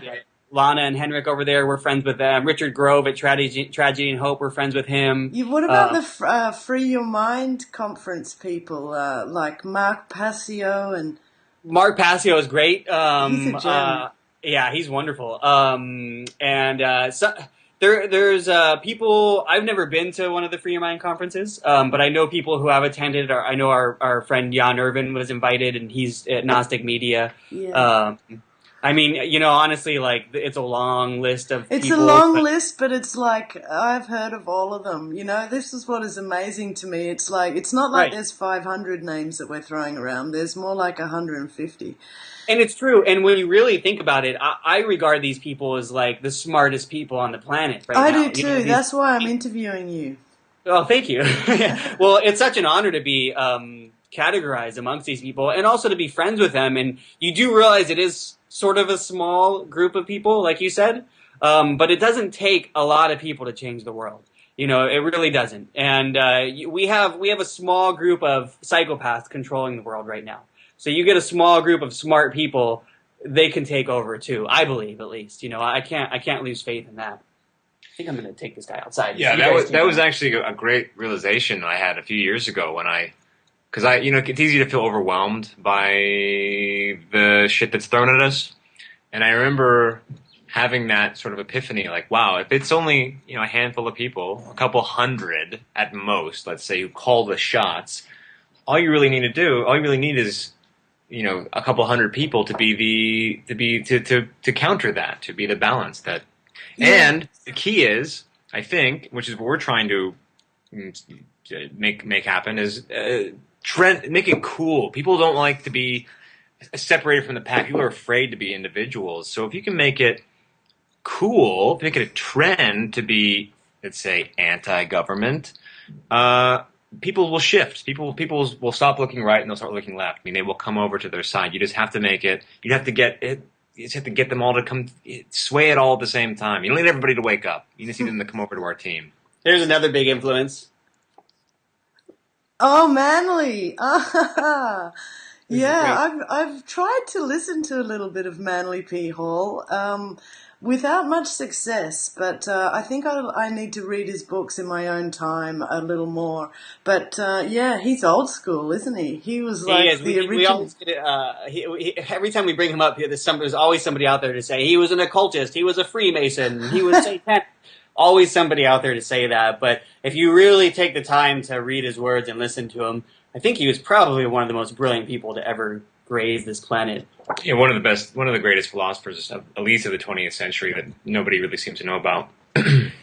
Lana and Henrik over there, we're friends with them. Richard Grove at Tragedy and Hope, we're friends with him.
What about the Free Your Mind conference people, like Mark Passio and...
Mark Passio is great.
He's a gem.
Yeah, he's wonderful. There's people. I've never been to one of the Free Your Mind conferences, but I know people who have attended. I know our friend Jan Irvin was invited, and he's at Gnostic Media.
Yeah.
I mean, honestly, like, it's a long list of
It's
people.
a long list, but it's like, I've heard of all of them. This is what is amazing to me. It's like, it's not like
Right.
there's 500 names that we're throwing around. There's more like 150.
And it's true. And when you really think about it, I regard these people as like the smartest people on the planet right
I
now.
do too. That's why I'm interviewing you.
Oh, thank you. Well, it's such an honor to be categorized amongst these people, and also to be friends with them. And you do realize it is sort of a small group of people, like you said, but it doesn't take a lot of people to change the world. It really doesn't. And we have a small group of psychopaths controlling the world right now. So you get a small group of smart people, they can take over too. I believe, at least. I can't lose faith in that. I think I'm going to take this guy outside.
Yeah, that was actually a great realization I had a few years ago because it's easy to feel overwhelmed by the shit that's thrown at us. And I remember having that sort of epiphany, like, wow, if it's only, a handful of people, a couple hundred at most, let's say, who call the shots, all you really need is, a couple hundred people to counter that, to be the balance that.
Yeah.
And the key is, I think, which is what we're trying to make happen, is make it cool. People don't like to be separated from the pack. People are afraid to be individuals. So if you can make it cool, make it a trend to be, let's say, anti-government, people will shift. People will stop looking right and they'll start looking left. I mean, they will come over to their side. You just have to make it. You have to get it. You just have to get them all to come sway it all at the same time. You don't need everybody to wake up. You just need them to come over to our team.
Here's another big influence.
Oh, Manly. Ah,
This is
yeah, I've tried to listen to a little bit of Manly P. Hall, without much success, but I think I need to read his books in my own time a little more. But yeah, he's old school, isn't he? He was like
He is.
the
We
original.
always every time we bring him up, there's always somebody out there to say he was an occultist, he was a Freemason, he was satanic. Always somebody out there to say that. But if you really take the time to read his words and listen to him, I think he was probably one of the most brilliant people to ever graze this planet.
Yeah, one of the greatest philosophers of at least of the 20th century that nobody really seems to know about.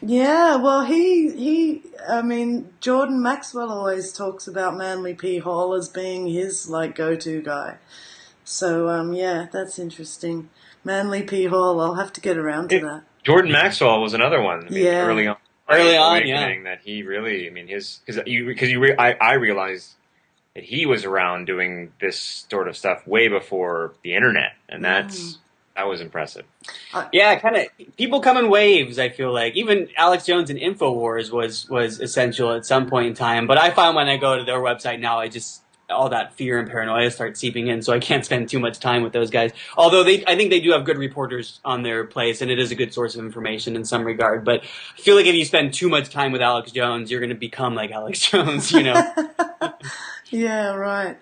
Yeah, well, I mean, Jordan Maxwell always talks about Manly P. Hall as being his, like, go-to guy. So, yeah, that's interesting. Manly P. Hall, I'll have to get around to that.
Jordan Maxwell was another one. I mean,
Yeah.
early on,
yeah.
that he really, I mean, I realized that he was around doing this sort of stuff way before the internet, and that was impressive.
Yeah, kind of. People come in waves. I feel like even Alex Jones and Infowars was essential at some point in time. But I find when I go to their website now, all that fear and paranoia starts seeping in, so I can't spend too much time with those guys. Although I think they do have good reporters on their place, and it is a good source of information in some regard. But I feel like if you spend too much time with Alex Jones, you're going to become like Alex Jones,
Yeah, right.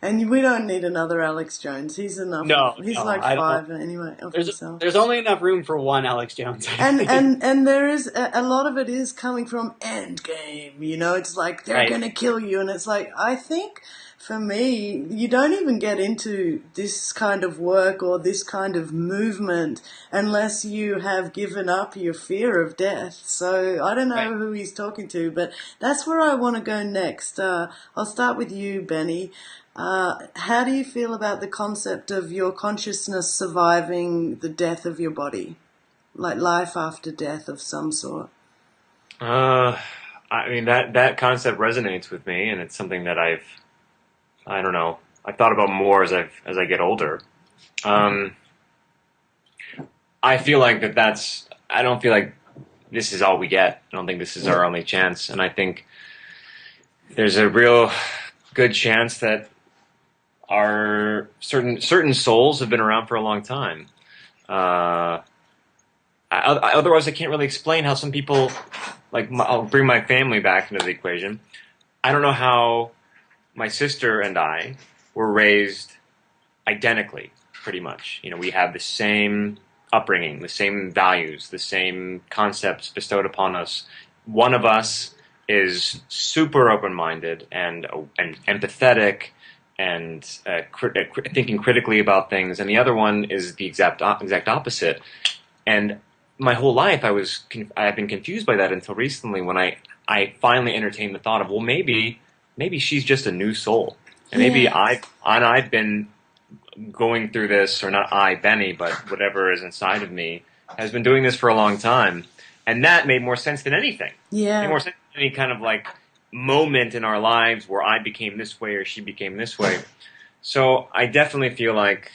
And we don't need another Alex Jones. He's enough.
No,
He's
no,
like
I don't-
five anyway of himself.
There's only enough room for one Alex Jones.
And there is a lot of it is coming from Endgame. It's like they're
Right.
going to kill you, and it's like I think for me, you don't even get into this kind of work or this kind of movement unless you have given up your fear of death. So I don't know
Right.
who he's talking to, but that's where I want to go next. I'll start with you, Benny. How do you feel about the concept of your consciousness surviving the death of your body? Like life after death of some sort?
I mean, that concept resonates with me, and it's something that I don't know, I've thought about more as I get older. I feel like I don't feel like this is all we get. I don't think this is our only chance, and I think there's a real good chance that our certain souls have been around for a long time. Otherwise, I can't really explain how some people, like, I'll bring my family back into the equation. I don't know how my sister and I were raised identically, pretty much. You know, we have the same upbringing, the same values, the same concepts bestowed upon us. One of us is super open-minded and empathetic and thinking critically about things, and the other one is the exact opposite. And my whole life, I've been confused by that until recently, when I finally entertained the thought of, well, maybe she's just a new soul, and maybe I've been going through this, or not I, Benny, but whatever is inside of me has been doing this for a long time, and that made more sense than anything.
Yeah.
It made more sense than any kind of like moment in our lives where I became this way or she became this way. So I definitely feel like.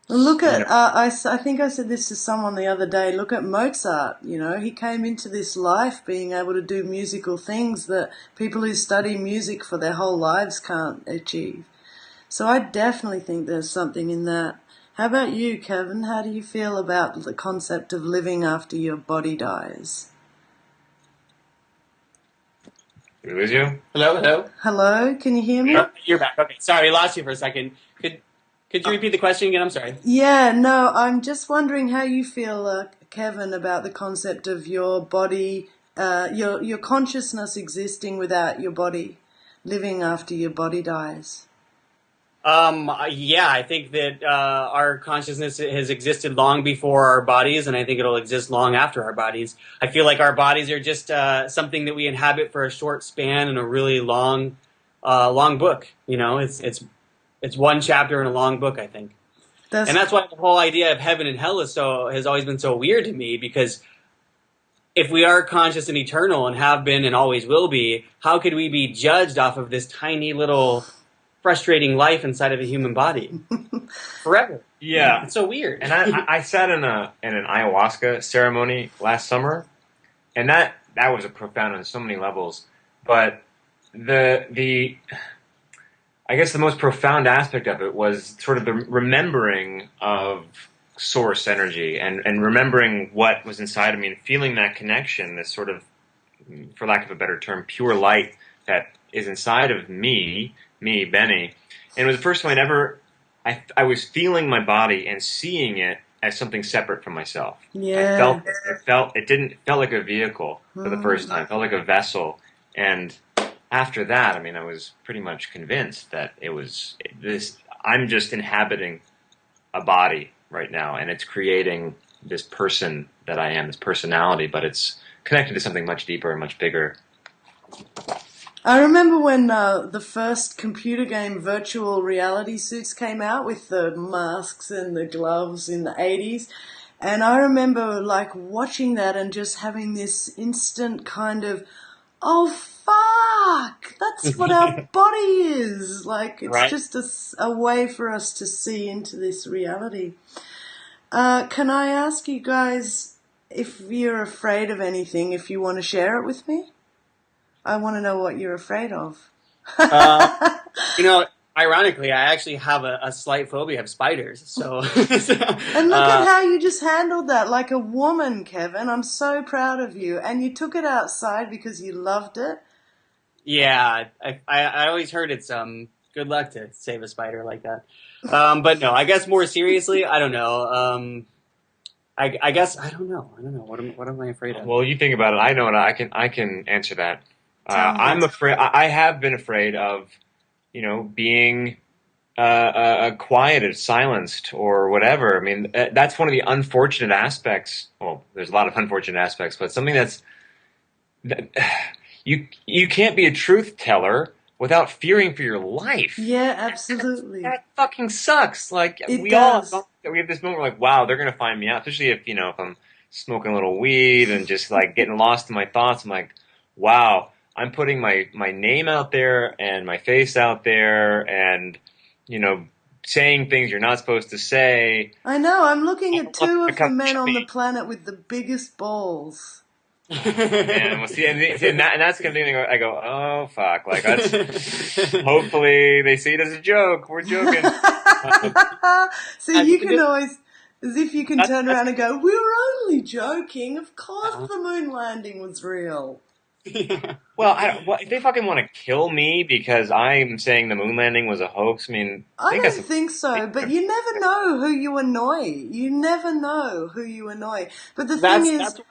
Look at, I think I said this to someone the other day, look at Mozart, you know, he came into this life being able to do musical things that people who study music for their whole lives can't achieve. So I definitely think there's something in that. How about you, Kevin? How do you feel about the concept of living after your body dies?
Did we lose you?
Hello?
Hello, can you hear me?
Oh, you're back. Okay, sorry, I lost you for a second. Could you repeat the question again? I'm sorry.
Yeah, no, I'm just wondering how you feel, Kevin, about the concept of your body, your consciousness existing without your body, living after your body dies.
Yeah, I think that our consciousness has existed long before our bodies, and I think it'll exist long after our bodies. I feel like our bodies are just something that we inhabit for a short span in a really long book. You know, it's one chapter in a long book, I think. And that's why the whole idea of heaven and hell has always been so weird to me, because if we are conscious and eternal and have been and always will be, how could we be judged off of this tiny little frustrating life inside of a human body forever?
Yeah.
It's so weird.
And I sat in an ayahuasca ceremony last summer, and that was a profound on so many levels. But the I guess the most profound aspect of it was sort of the remembering of source energy and remembering what was inside of me and feeling that connection, this sort of, for lack of a better term, pure light that is inside of me, Benny. And it was the first time I was feeling my body and seeing it as something separate from myself.
Yeah.
It felt like a vehicle for the first time. It felt like a vessel. And after that, I mean, I was pretty much convinced that I'm just inhabiting a body right now, and it's creating this person that I am, this personality, but it's connected to something much deeper and much bigger.
I remember when the first computer game virtual reality suits came out with the masks and the gloves in the 80s. And I remember like watching that and just having this instant kind of, oh, fuck, that's what our body is. Like, it's just a way for us to see into this reality. Can I ask you guys if you're afraid of anything, if you want to share it with me? I want to know what you're afraid of.
You know, ironically, I actually have a slight phobia of spiders. So,
and look at how you just handled that like a woman, Kevin. I'm so proud of you. And you took it outside because you loved it.
Yeah, I always heard it's good luck to save a spider like that. But no, I guess more seriously, I don't know. I guess I don't know. What am I afraid of?
Well, you think about it. I know it. I can answer that. I'm afraid. I have been afraid of, being quieted, silenced, or whatever. I mean, that's one of the unfortunate aspects. Well, there's a lot of unfortunate aspects, but something that you can't be a truth teller without fearing for your life.
Yeah, absolutely.
That fucking sucks. Like
It
we all
does.
we have this moment where like, wow, they're gonna find me out. Especially if if I'm smoking a little weed and just like getting lost in my thoughts. I'm like, wow, I'm putting my name out there and my face out there and you know saying things you're not supposed to say.
I know, I'm looking
I
at
don't want
two
them to
of the
come
men
get
on the
me.
planet with the biggest balls.
And we'll see, and that's gonna be. I go, oh fuck! Like that's. Hopefully, they see it as a joke. We're joking.
So
I
you
think
can always, as if you can turn
That's
around and go, we were only joking. Of course the moon landing was real.
well. If they fucking want to kill me because I'm saying the moon landing was a hoax, I mean,
I
they got
don't
some.
think so, but you never know who you annoy. You never know who you annoy. But the thing is,
that's what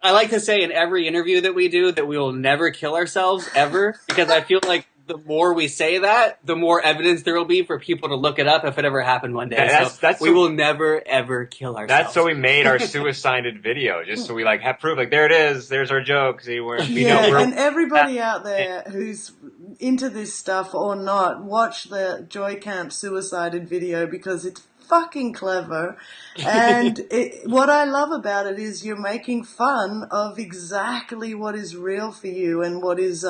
I like to say in every interview that we do that we will never kill ourselves ever because I feel like the more we say that, the more evidence there will be for people to look it up if it ever happened one day.
That's
we will never ever kill ourselves.
That's so we made our suicided video, just so we like have proof. Like there it is. There's our joke. See, we know
yeah,
we're.
and everybody out there who's into this stuff or not, watch the Joycamp suicided video because it's fucking clever. And what I love about it is you're making fun of exactly what is real for you and what is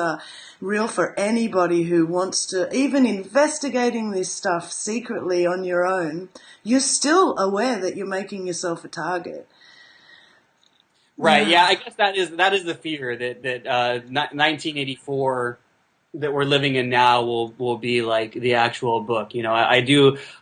real for anybody who wants to, even investigating this stuff secretly on your own, you're still aware that you're making yourself a target.
Right. Yeah. I guess that is the fear that 1984 that we're living in now will be like the actual book. You know,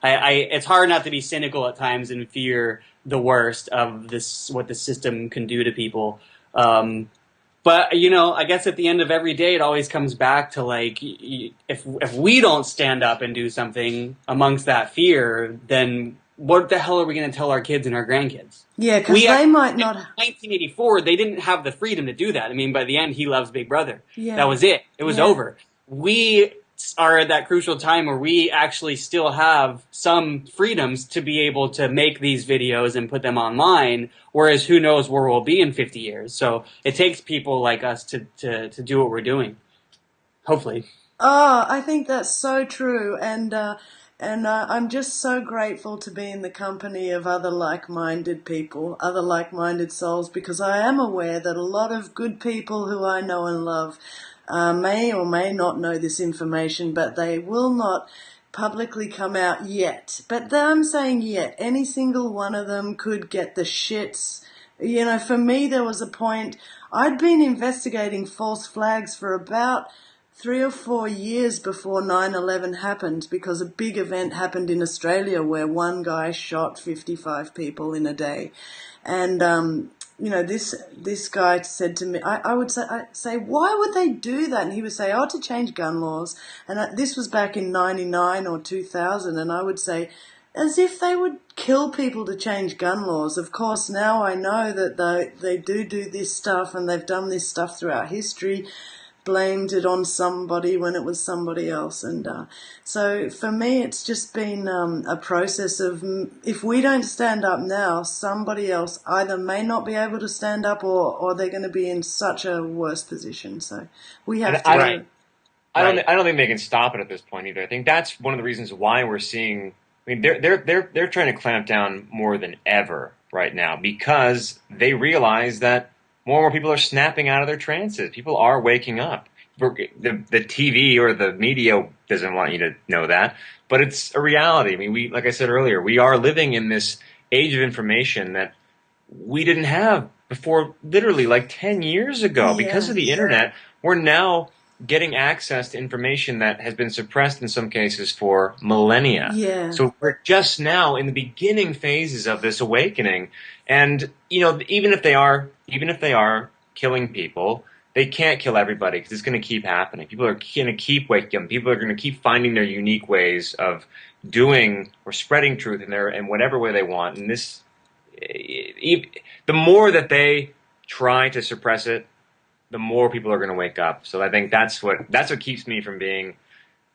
it's hard not to be cynical at times and fear the worst of this, what the system can do to people. But you know, I guess at the end of every day, it always comes back to like, if we don't stand up and do something amongst that fear, then what the hell are we going to tell our kids and our grandkids?
Yeah, because they might not.
In 1984, they didn't have the freedom to do that. I mean, by the end, he loves Big Brother.
Yeah.
That was it. It was
Yeah.
over. We are at that crucial time where we actually still have some freedoms to be able to make these videos and put them online, whereas who knows where we'll be in 50 years. So it takes people like us to do what we're doing. Hopefully.
Oh, I think that's so true, and I'm just so grateful to be in the company of other like-minded people, other like-minded souls, because I am aware that a lot of good people who I know and love may or may not know this information, but they will not publicly come out yet. But I'm saying yet. Any single one of them could get the shits. You know, for me, there was a point, I'd been investigating false flags for about 3 or 4 years before 9/11 happened, because a big event happened in Australia where one guy shot 55 people in a day. And, you know, this guy said to me, I'd say, why would they do that? And he would say, oh, to change gun laws. And this was back in 99 or 2000. And I would say, as if they would kill people to change gun laws. Of course, now I know that they do this stuff, and they've done this stuff throughout history, blamed it on somebody when it was somebody else. And so for me, it's just been a process of, if we don't stand up now, somebody else either may not be able to stand up, or they're going to be in such a worse position. So we have to.
Right. I don't think they can stop it at this point either. I think that's one of the reasons why we're seeing. I mean, they're trying to clamp down more than ever right now, because they realize that more and more people are snapping out of their trances. People are waking up. The TV or the media doesn't want you to know that, but it's a reality. I mean, like I said earlier, we are living in this age of information that we didn't have before, literally like 10 years ago.
Yeah.
Because of the internet, we're now getting access to information that has been suppressed in some cases for millennia.
Yeah.
So we're just now in the beginning phases of this awakening. And, you know, even if they are killing people, they can't kill everybody, because it's going to keep happening. People are going to keep waking up. People are going to keep finding their unique ways of doing or spreading truth in whatever way they want. And this, the more that they try to suppress it, the more people are going to wake up. So I think that's what keeps me from being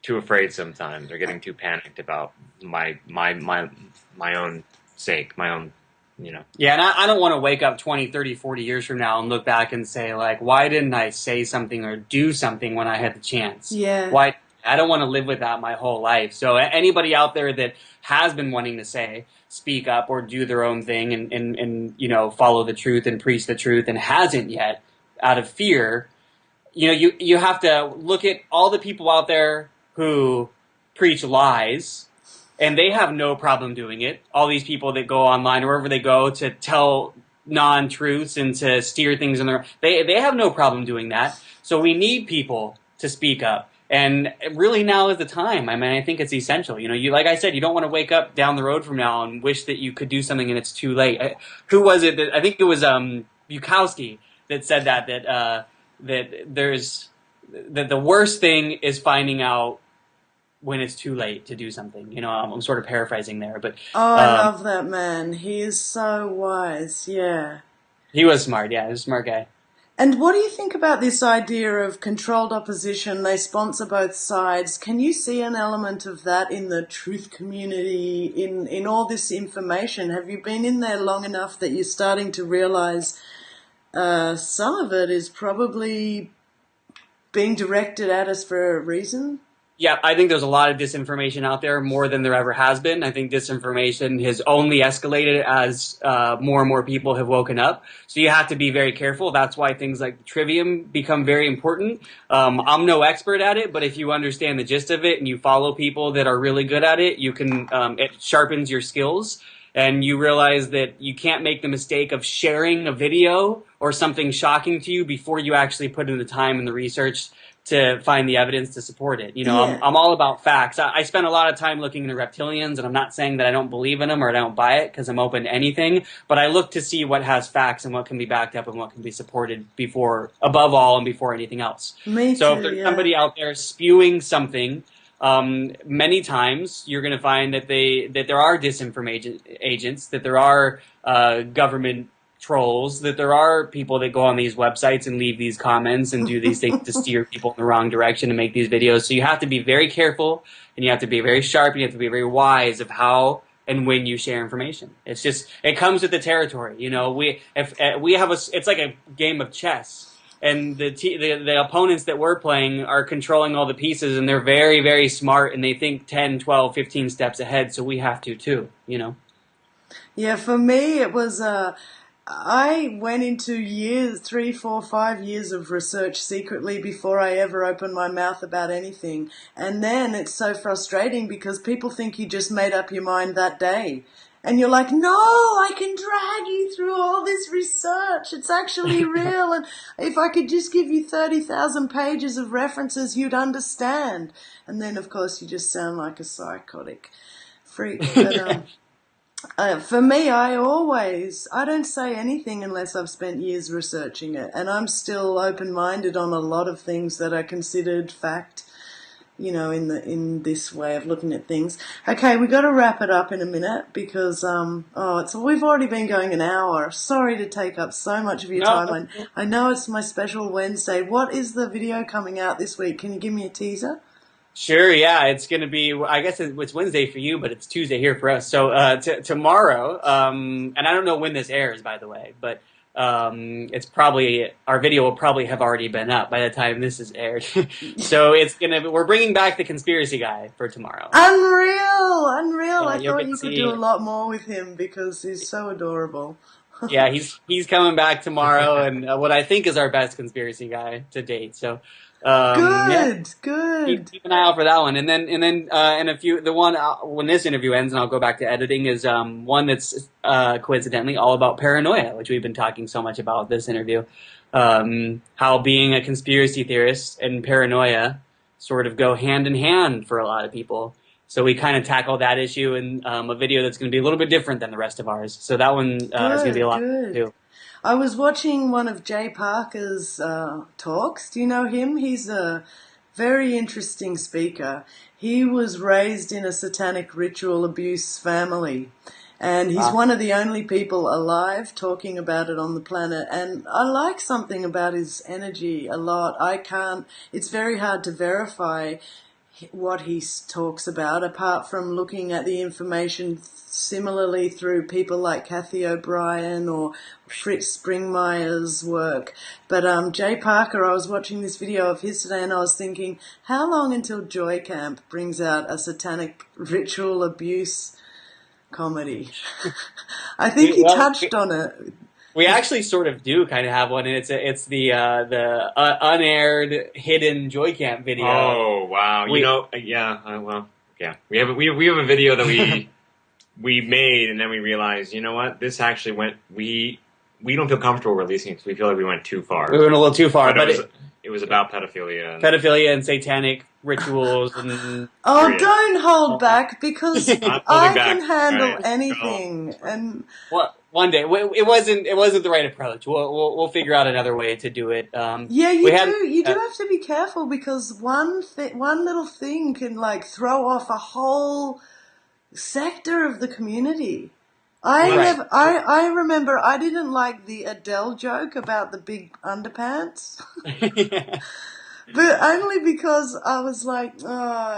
too afraid sometimes, or getting too panicked about my own sake, my own, you know.
Yeah, and I don't want to wake up 20, 30, 40 years from now and look back and say, like, why didn't I say something or do something when I had the chance?
Yeah.
Why I don't want to live with that my whole life. So anybody out there that has been wanting to say, speak up or do their own thing and you know, follow the truth and preach the truth and hasn't yet out of fear, you know, you have to look at all the people out there who preach lies, and they have no problem doing it. All these people that go online, wherever they go, to tell non-truths and to steer things in their... They have no problem doing that. So we need people to speak up. And really now is the time. I mean, I think it's essential. You know, you, like I said, you don't want to wake up down the road from now and wish that you could do something and it's too late. Who was it that... I think it was Bukowski that said that the worst thing is finding out when it's too late to do something. You know, I'm sort of paraphrasing there, but
I love that man. He is so wise. Yeah.
He was smart. Yeah, he was a smart guy.
And what do you think about this idea of controlled opposition? They sponsor both sides. Can you see an element of that in the truth community, in all this information? Have you been in there long enough that you're starting to realize some of it is probably being directed at us for a reason?
Yeah, I think there's a lot of disinformation out there, more than there ever has been. I think disinformation has only escalated as more and more people have woken up. So you have to be very careful. That's why things like Trivium become very important. I'm no expert at it, but if you understand the gist of it and you follow people that are really good at it, you can it sharpens your skills. And you realize that you can't make the mistake of sharing a video or something shocking to you before you actually put in the time and the research to find the evidence to support it. You know,
Yeah.
I'm all about facts. I spend a lot of time looking into reptilians, and I'm not saying that I don't believe in them or I don't buy it, because I'm open to anything, but I look to see what has facts and what can be backed up and what can be supported before, above all, and before anything else.
Me
So
too,
if there's
yeah.
somebody out there spewing something, many times you're going to find that there are disinformation agents, that there are government trolls, that there are people that go on these websites and leave these comments and do these things to steer people in the wrong direction and make these videos. So you have to be very careful, and you have to be very sharp, and you have to be very wise of how and when you share information. It's just, it comes with the territory. You know, we have it's like a game of chess. And the opponents that we're playing are controlling all the pieces, and they're very, very smart, and they think 10, 12, 15 steps ahead, so we have to too, you know?
Yeah, for me it was I went into years, 3, 4, 5 years of research secretly before I ever opened my mouth about anything. And then it's so frustrating because people think you just made up your mind that day. And you're like, no, I can drag you through all this research. It's actually real. And if I could just give you 30,000 pages of references, you'd understand. And then, of course, you just sound like a psychotic freak. But for me, I don't say anything unless I've spent years researching it. And I'm still open-minded on a lot of things that are considered fact, you know, in this way of looking at things. Okay, we got to wrap it up in a minute because we've already been going an hour. Sorry to take up so much of your time. I know it's my special Wednesday. What is the video coming out this week? Can you give me a teaser?
Sure, yeah, it's going to be, I guess it's Wednesday for you, but it's Tuesday here for us. So tomorrow, and I don't know when this airs, by the way, but it's probably, our video will probably have already been up by the time this is aired. So we're bringing back the conspiracy guy for tomorrow.
Unreal. I
you'll
thought
get
you
to
could
see-
do a lot more with him because he's so adorable.
Yeah, he's coming back tomorrow, and what I think is our best conspiracy guy to date. So
Good.
keep an eye out for that one, and then in a few, the one when this interview ends, and I'll go back to editing, is one that's coincidentally all about paranoia, which we've been talking so much about this interview. How being a conspiracy theorist and paranoia sort of go hand in hand for a lot of people. So we kind of tackle that issue in a video that's going to be a little bit different than the rest of ours. So that one is going to be a lot too.
I was watching one of Jay Parker's talks. Do you know him? He's a very interesting speaker. He was raised in a satanic ritual abuse family, and he's one of the only people alive talking about it on the planet. And I like something about his energy a lot. It's very hard to verify. what he talks about, apart from looking at the information similarly through people like Kathy O'Brien or Fritz Springmeier's work. But Jay Parker, I was watching this video of his today and I was thinking, how long until Joycamp brings out a satanic ritual abuse comedy? I think he touched on it.
We actually sort of do kind of have one, and it's the unaired hidden Joycamp video.
Oh wow! We have a video that we made, and then we realized, you know what? This actually went. We don't feel comfortable releasing it because we feel like we went too far.
We went a little too far, but
it was about pedophilia.
And satanic rituals and.
Oh, don't hold back, because I can handle anything. And
one day it wasn't the right approach. We'll figure out another way to do it.
You do have to be careful, because one little thing can like throw off a whole sector of the community. I remember I didn't like the Adele joke about the big underpants.
Yeah.
But only because I was like,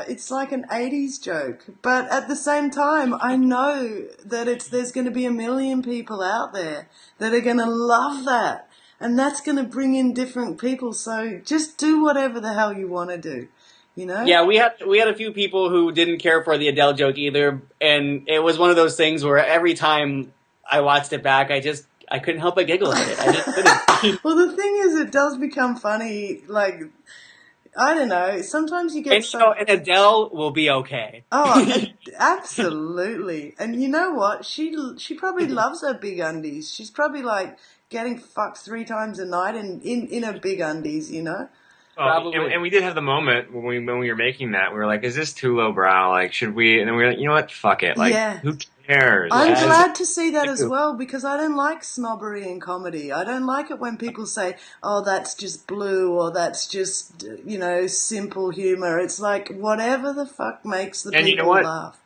it's like an 80s joke. But at the same time, I know that there's going to be a million people out there that are going to love that. And that's going to bring in different people. So just do whatever the hell you want to do, you know?
Yeah, we had a few people who didn't care for the Adele joke either. And it was one of those things where every time I watched it back, I couldn't help but giggle at it. I just couldn't.
Well, the thing is, it does become funny, like, I don't know, sometimes you get
and Adele will be okay.
Oh, absolutely. And you know what? She probably loves her big undies. She's probably, like, getting fucked 3 times a night in her big undies, you know?
Probably.
And we did have the moment when we were making that, we were like, is this too lowbrow? Like, should we? And then we were like, you know what? Fuck it. Like, who cares?
I'm glad to see that as well, because I don't like snobbery in comedy. I don't like it when people say, oh, that's just blue, or that's just, simple humor. It's like, whatever the fuck makes the people laugh.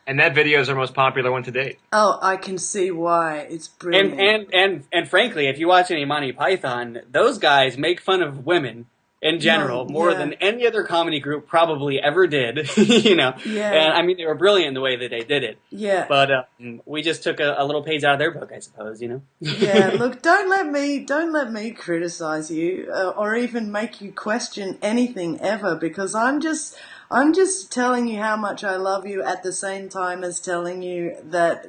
And that video is our most popular one to date.
Oh, I can see why. It's brilliant.
And frankly, if you watch any Monty Python, those guys make fun of women in general, more than any other comedy group probably ever did, Yeah. And I mean, they were brilliant in the way that they did it.
Yeah.
But we just took a little page out of their book, I suppose,
Yeah. Look, don't let me criticize you or even make you question anything ever, because I'm just telling you how much I love you at the same time as telling you that,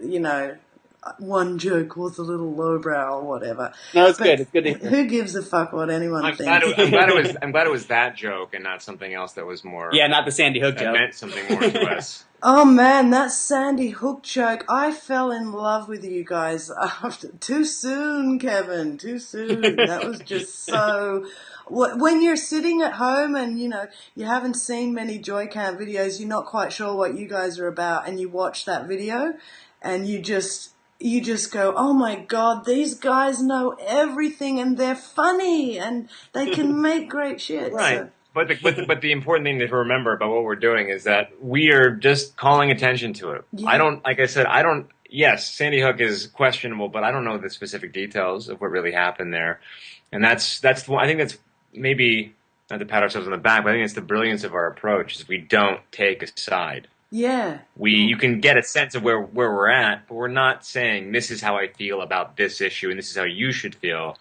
one joke was a little lowbrow or whatever.
No, it's good. It's good to hear.
Who gives a fuck what anyone thinks?
I'm glad it was that joke and not something else that was more.
Yeah, not the Sandy Hook joke.
Meant something more to us.
Oh man, that Sandy Hook joke! I fell in love with you guys too soon, Kevin. Too soon. That was just so. When you're sitting at home and you haven't seen many Joycamp videos, you're not quite sure what you guys are about, and you watch that video, and you just go, oh my God, these guys know everything and they're funny and they can make great shit.
Right.
So.
But the important thing to remember about what we're doing is that we are just calling attention to it. Yeah. Yes, Sandy Hook is questionable, but I don't know the specific details of what really happened there. And I think that's maybe, not to pat ourselves on the back, but I think it's the brilliance of our approach is we don't take a side.
Yeah.
You can get a sense of where we're at, but we're not saying this is how I feel about this issue and this is how you should feel.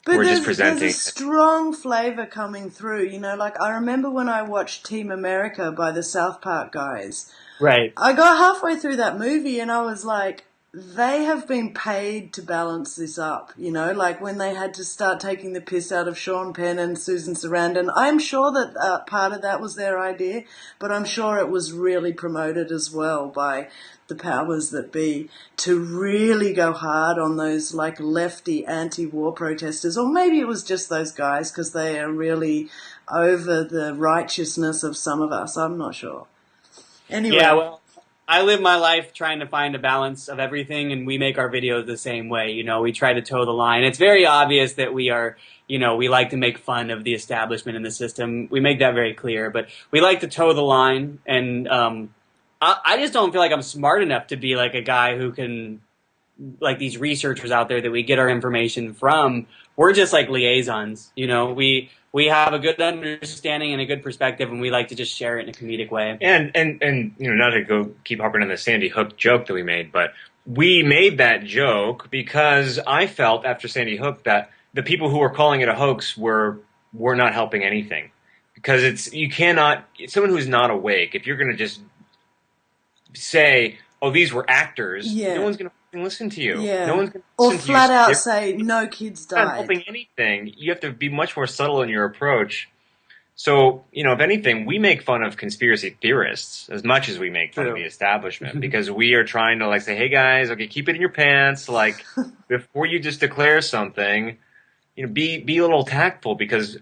But
we're just presenting.
There's a strong flavor coming through, like I remember when I watched Team America by the South Park guys.
Right.
I got halfway through that movie and I was like, they have been paid to balance this up, like when they had to start taking the piss out of Sean Penn and Susan Sarandon. I'm sure that part of that was their idea, but I'm sure it was really promoted as well by the powers that be to really go hard on those like lefty anti-war protesters. Or maybe it was just those guys because they are really over the righteousness of some of us. I'm not sure. Anyway.
Yeah, well, I live my life trying to find a balance of everything, and we make our videos the same way. We try to toe the line. It's very obvious that we are, we like to make fun of the establishment and the system. We make that very clear, but we like to toe the line, and I just don't feel like I'm smart enough to be like a guy who can, like these researchers out there that we get our information from. We're just like liaisons, we we have a good understanding and a good perspective, and we like to just share it in a comedic way.
And not to go keep harping on the Sandy Hook joke that we made, but we made that joke because I felt after Sandy Hook that the people who were calling it a hoax were not helping anything. Because you cannot, someone who's not awake, if you're going to just say, oh, these were actors, no one's going to listen to you.
Yeah.
No one's going to
or
listen to you.
flat out say, no kids
You're not
died.
helping anything. You have to be much more subtle in your approach. So, if anything, we make fun of conspiracy theorists as much as we make fun of the establishment because we are trying to say, hey guys, okay, keep it in your pants. Before you just declare something, be a little tactful because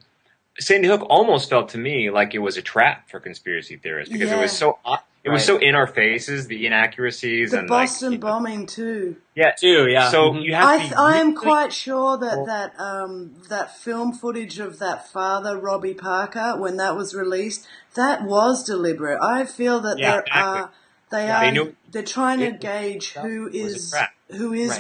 Sandy Hook almost felt to me like it was a trap for conspiracy theorists because it was so in our faces, the inaccuracies
the
and
Boston bombing too.
Yeah,
too. Yeah.
So you have to.
I am quite sure that film footage of that father Robbie Parker when that was released, that was deliberate. I feel that they're trying to gauge who is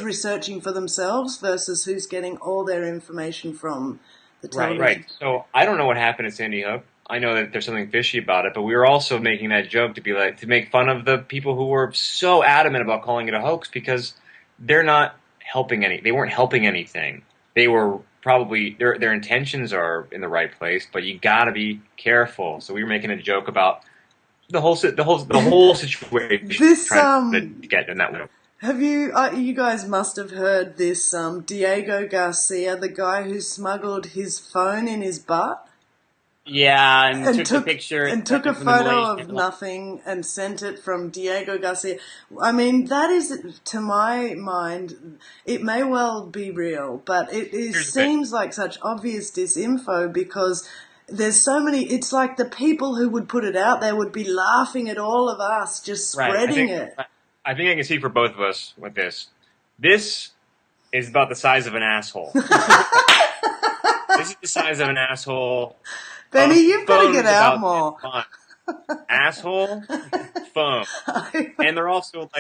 researching for themselves versus who's getting all their information from the television.
Right. So I don't know what happened at Sandy Hook. I know that there's something fishy about it, but we were also making that joke to make fun of the people who were so adamant about calling it a hoax because they're not helping they weren't helping anything. They were probably their intentions are in the right place, but you got to be careful. So we were making a joke about the whole situation. Trying to get in that way.
Have you guys must have heard this, Diego Garcia, the guy who smuggled his phone in his butt?
Yeah, and took a picture.
And took a photo of nothing and sent it from Diego Garcia. I mean, that is, to my mind, it may well be real, but it seems like such obvious disinfo because there's so many, it's like the people who would put it out there would be laughing at all of us just spreading it.
I think I can speak for both of us with this. This is about the size of an asshole. This is the size of an asshole.
Benny, you've got to get out more.
Asshole, phone. And they're also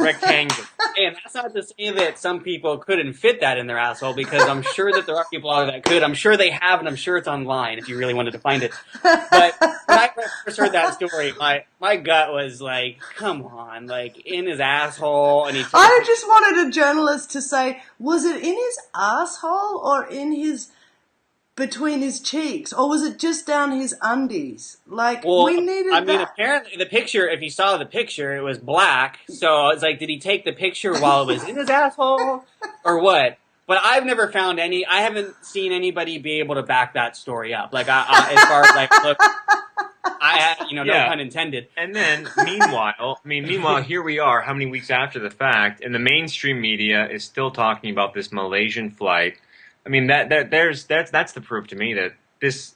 rectangular.
And that's not to say that some people couldn't fit that in their asshole because I'm sure that there are people out there that could. I'm sure they have, and I'm sure it's online if you really wanted to find it. But when I first heard that story, my gut was like, come on, in his asshole. And
I just wanted a journalist to say, was it in his asshole or in between his cheeks, or was it just down his undies? We needed that.
I mean, apparently the picture, if you saw the picture, it was black. So it's did he take the picture while it was in his asshole or what? But I've never found I haven't seen anybody be able to back that story up. As far as look, no pun intended.
And then meanwhile, here we are, how many weeks after the fact, and the mainstream media is still talking about this Malaysian flight. I mean that's the proof to me that this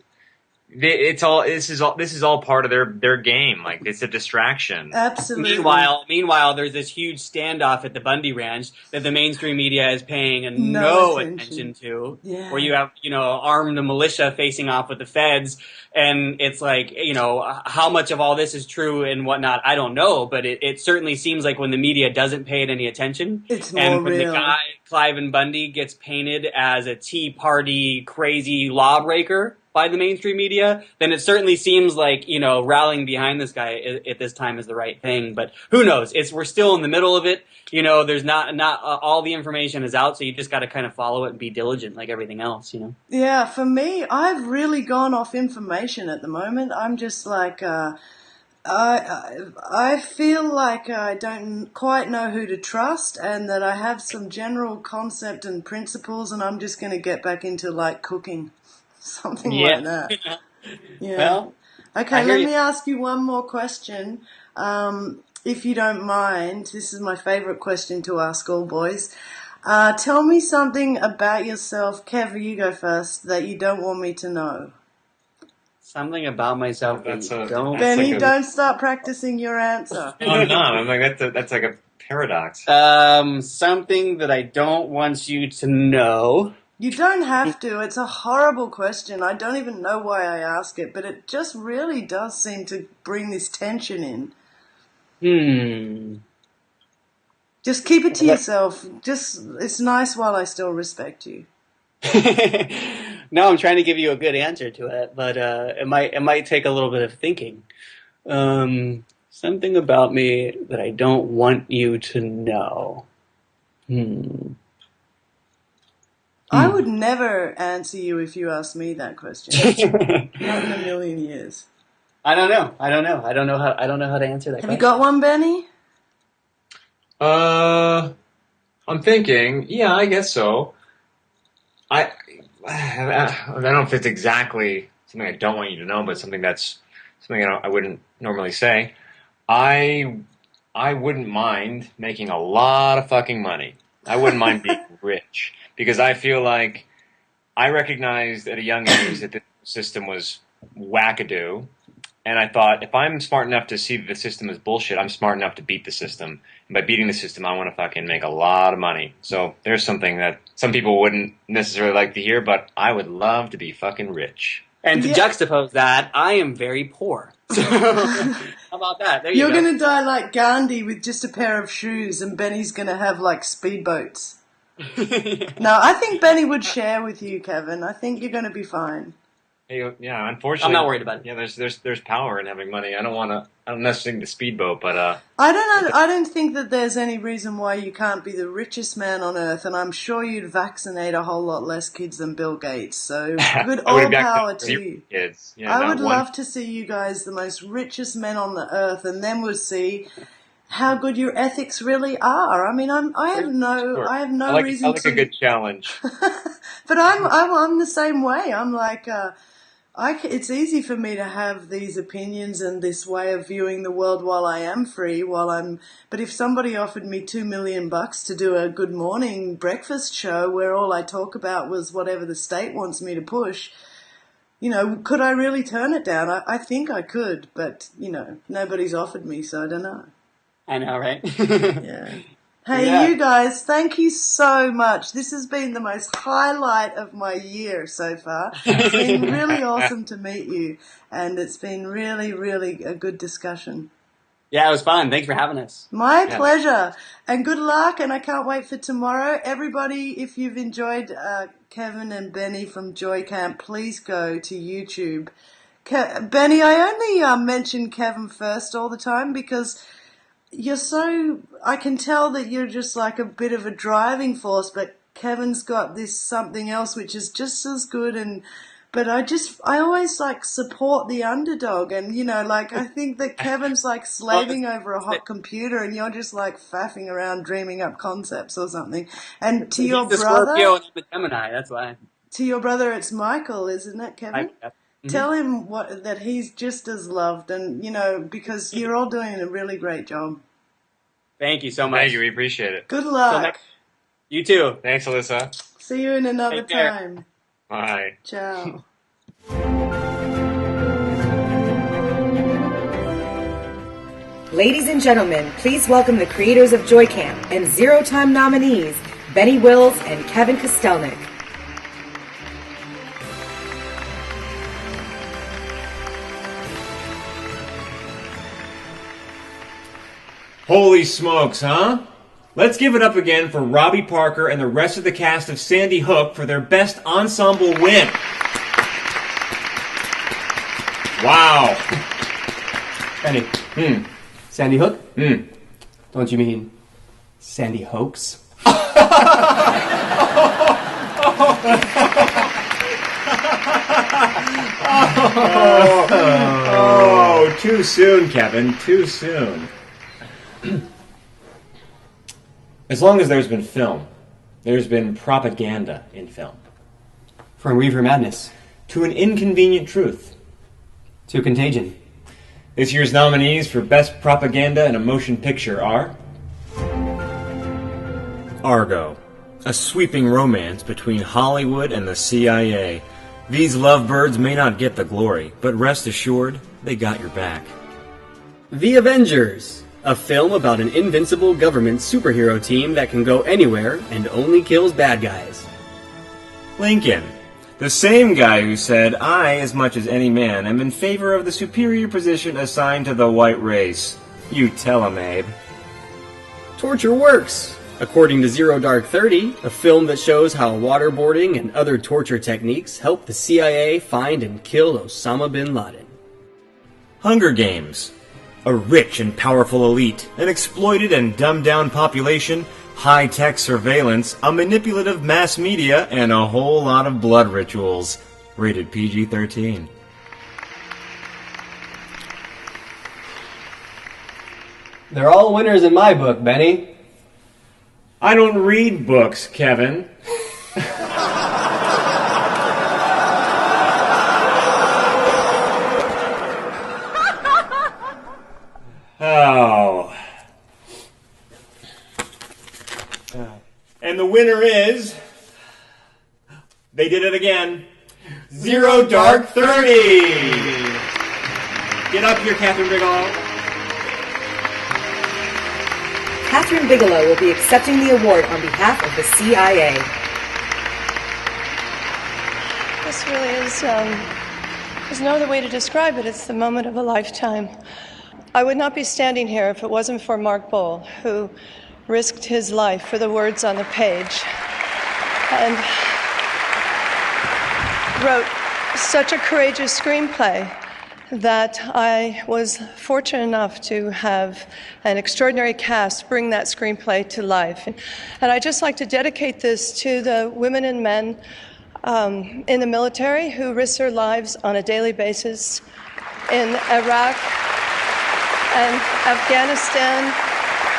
is all part of their game. It's a distraction.
Absolutely.
Meanwhile, there's this huge standoff at the Bundy Ranch that the mainstream media is paying no attention to.
Yeah.
Where you have armed militia facing off with the feds, and it's how much of all this is true and whatnot, I don't know, but it certainly seems like when the media doesn't pay it any attention,
it's more
and when
real.
the guy Cliven Bundy gets painted as a Tea Party crazy lawbreaker by the mainstream media, then it certainly seems like, rallying behind this guy at this time is the right thing. But who knows? We're still in the middle of it. There's not all the information is out, so you just got to kind of follow it and be diligent like everything else,
Yeah, for me, I've really gone off information at the moment. I'm just I feel like I don't quite know who to trust and that I have some general concept and principles, and I'm just going to get back into cooking. Something like that. Yeah.
Well,
okay, let me ask you one more question. If you don't mind, this is my favorite question to ask all boys. Tell me something about yourself, Kev, you go first, that you don't want me to know.
Something about myself that you don't...
Benny, don't start practicing your answer.
Oh, no, I'm that's like a paradox.
Something that I don't want you to know...
You don't have to. It's a horrible question. I don't even know why I ask it, but it just really does seem to bring this tension in. Just keep it to yourself. It's nice while I still respect you.
No, I'm trying to give you a good answer to it, but it might take a little bit of thinking. Something about me that I don't want you to know.
I would never answer you if you asked me that question. Not in a million years.
I don't know. I don't know how to answer that
Have
question.
you got one, Benny?
I'm thinking, yeah, I guess so. I don't know if it's exactly something I don't want you to know, but something I wouldn't normally say. I wouldn't mind making a lot of fucking money. I wouldn't mind being rich because I feel like I recognized at a young age that the system was wackadoo. And I thought, if I'm smart enough to see that the system is bullshit, I'm smart enough to beat the system. And by beating the system, I want to fucking make a lot of money. So there's something that some people wouldn't necessarily like to hear, but I would love to be fucking rich.
And to juxtapose that, I am very poor. So, how about that? There you
You're
go.
going to die like Gandhi with just a pair of shoes, and Benny's going to have like speedboats. No, I think Benny would share with you, Kevin. I think you're going to be fine.
Yeah, unfortunately,
I'm not worried about it.
Yeah, there's power in having money. I don't necessarily think the speedboat, but
I don't think that there's any reason why you can't be the richest man on earth, and I'm sure you'd vaccinate a whole lot less kids than Bill Gates. So good all power to you.
Kids. Yeah,
I would love to see you guys the most richest men on the earth, and then we'll see how good your ethics really are. I mean, I have no reason
I like
to.
a good challenge.
But I'm the same way. I'm like. It's easy for me to have these opinions and this way of viewing the world while I am free, but if somebody offered me $2 million to do a Good Morning breakfast show where all I talk about was whatever the state wants me to push, could I really turn it down? I think I could, but, nobody's offered me, so I don't know.
I know, right?
Yeah. Hey, you guys, thank you so much. This has been the most highlight of my year so far. It's been really awesome to meet you, and it's been really, really a good discussion.
Yeah, it was fun. Thanks for having us.
My pleasure, and good luck, and I can't wait for tomorrow. Everybody, if you've enjoyed Kevin and Benny from Joycamp, please go to YouTube. Benny, I only mention Kevin first all the time because... I can tell that you're just like a bit of a driving force, but Kevin's got this something else which is just as good but I always like support the underdog and, I think that Kevin's like slaving over a hot computer and you're just like faffing around dreaming up concepts or something. And to your brother...
Scorpio and I'm a Gemini, that's why.
To your brother it's Michael, isn't it, Kevin? Tell him that he's just as loved and, because you're all doing a really great job.
Thank you so much.
Thank you, we appreciate it.
Good luck.
You too.
Thanks, Elissa.
See you in another time.
Bye.
Ciao.
Ladies and gentlemen, please welcome the creators of Joycamp and zero-time nominees, Benny Wills and Kevin Kostelnik.
Holy smokes, huh? Let's give it up again for Robbie Parker and the rest of the cast of Sandy Hook for their best ensemble win. Wow.
Benny. Sandy Hook? Don't you mean Sandy Hoax?
Oh, too soon, Kevin. Too soon. As long as there's been film, there's been propaganda in film.
From Reaver Madness
To an Inconvenient Truth.
to Contagion.
This year's nominees for Best Propaganda in a Motion Picture are Argo, a sweeping romance between Hollywood and the CIA. These lovebirds may not get the glory, but rest assured, they got your back.
The Avengers, a film about an invincible government superhero team that can go anywhere and only kills bad guys.
Lincoln, the same guy who said, I, as much as any man, am in favor of the superior position assigned to the white race. You tell him, Abe.
Torture Works, According to Zero Dark 30, a film that shows how waterboarding and other torture techniques helped the CIA find and kill Osama bin Laden.
Hunger Games. A rich and powerful elite, an exploited and dumbed-down population, high-tech surveillance, a manipulative mass media, and a whole lot of blood rituals. Rated PG-13.
They're all winners in my book, Benny.
I don't read books, Kevin. Oh. And the winner is... They did it again. Zero Dark 30! Get up here, Catherine Bigelow.
Catherine Bigelow will be accepting the award on behalf of the CIA.
This really is, there's no other way to describe it. It's the moment of a lifetime. I would not be standing here if it wasn't for Mark Bowl, who risked his life for the words on the page and wrote such a courageous screenplay that I was fortunate enough to have an extraordinary cast bring that screenplay to life. And I'd just like to dedicate this to the women and men in the military who risk their lives on a daily basis in Iraq and Afghanistan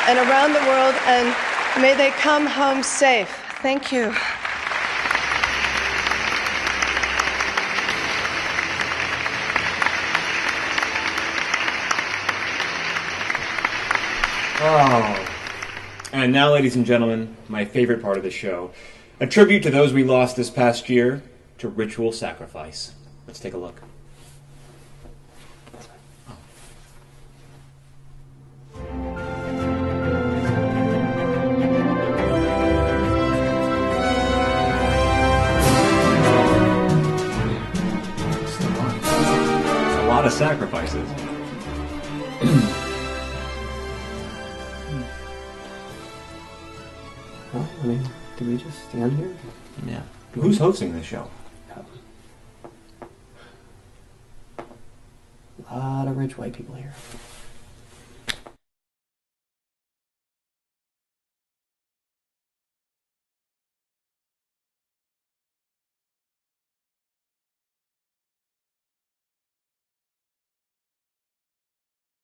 and around the world, and may they come home safe. Thank you.
Oh. And now, ladies and gentlemen, my favorite part of the show. A tribute to those we lost this past year, to ritual sacrifice. Let's take a look. A lot of sacrifices.
Well, I mean, do we just stand here?
Yeah. Who's hosting this show?
A lot of rich white people here.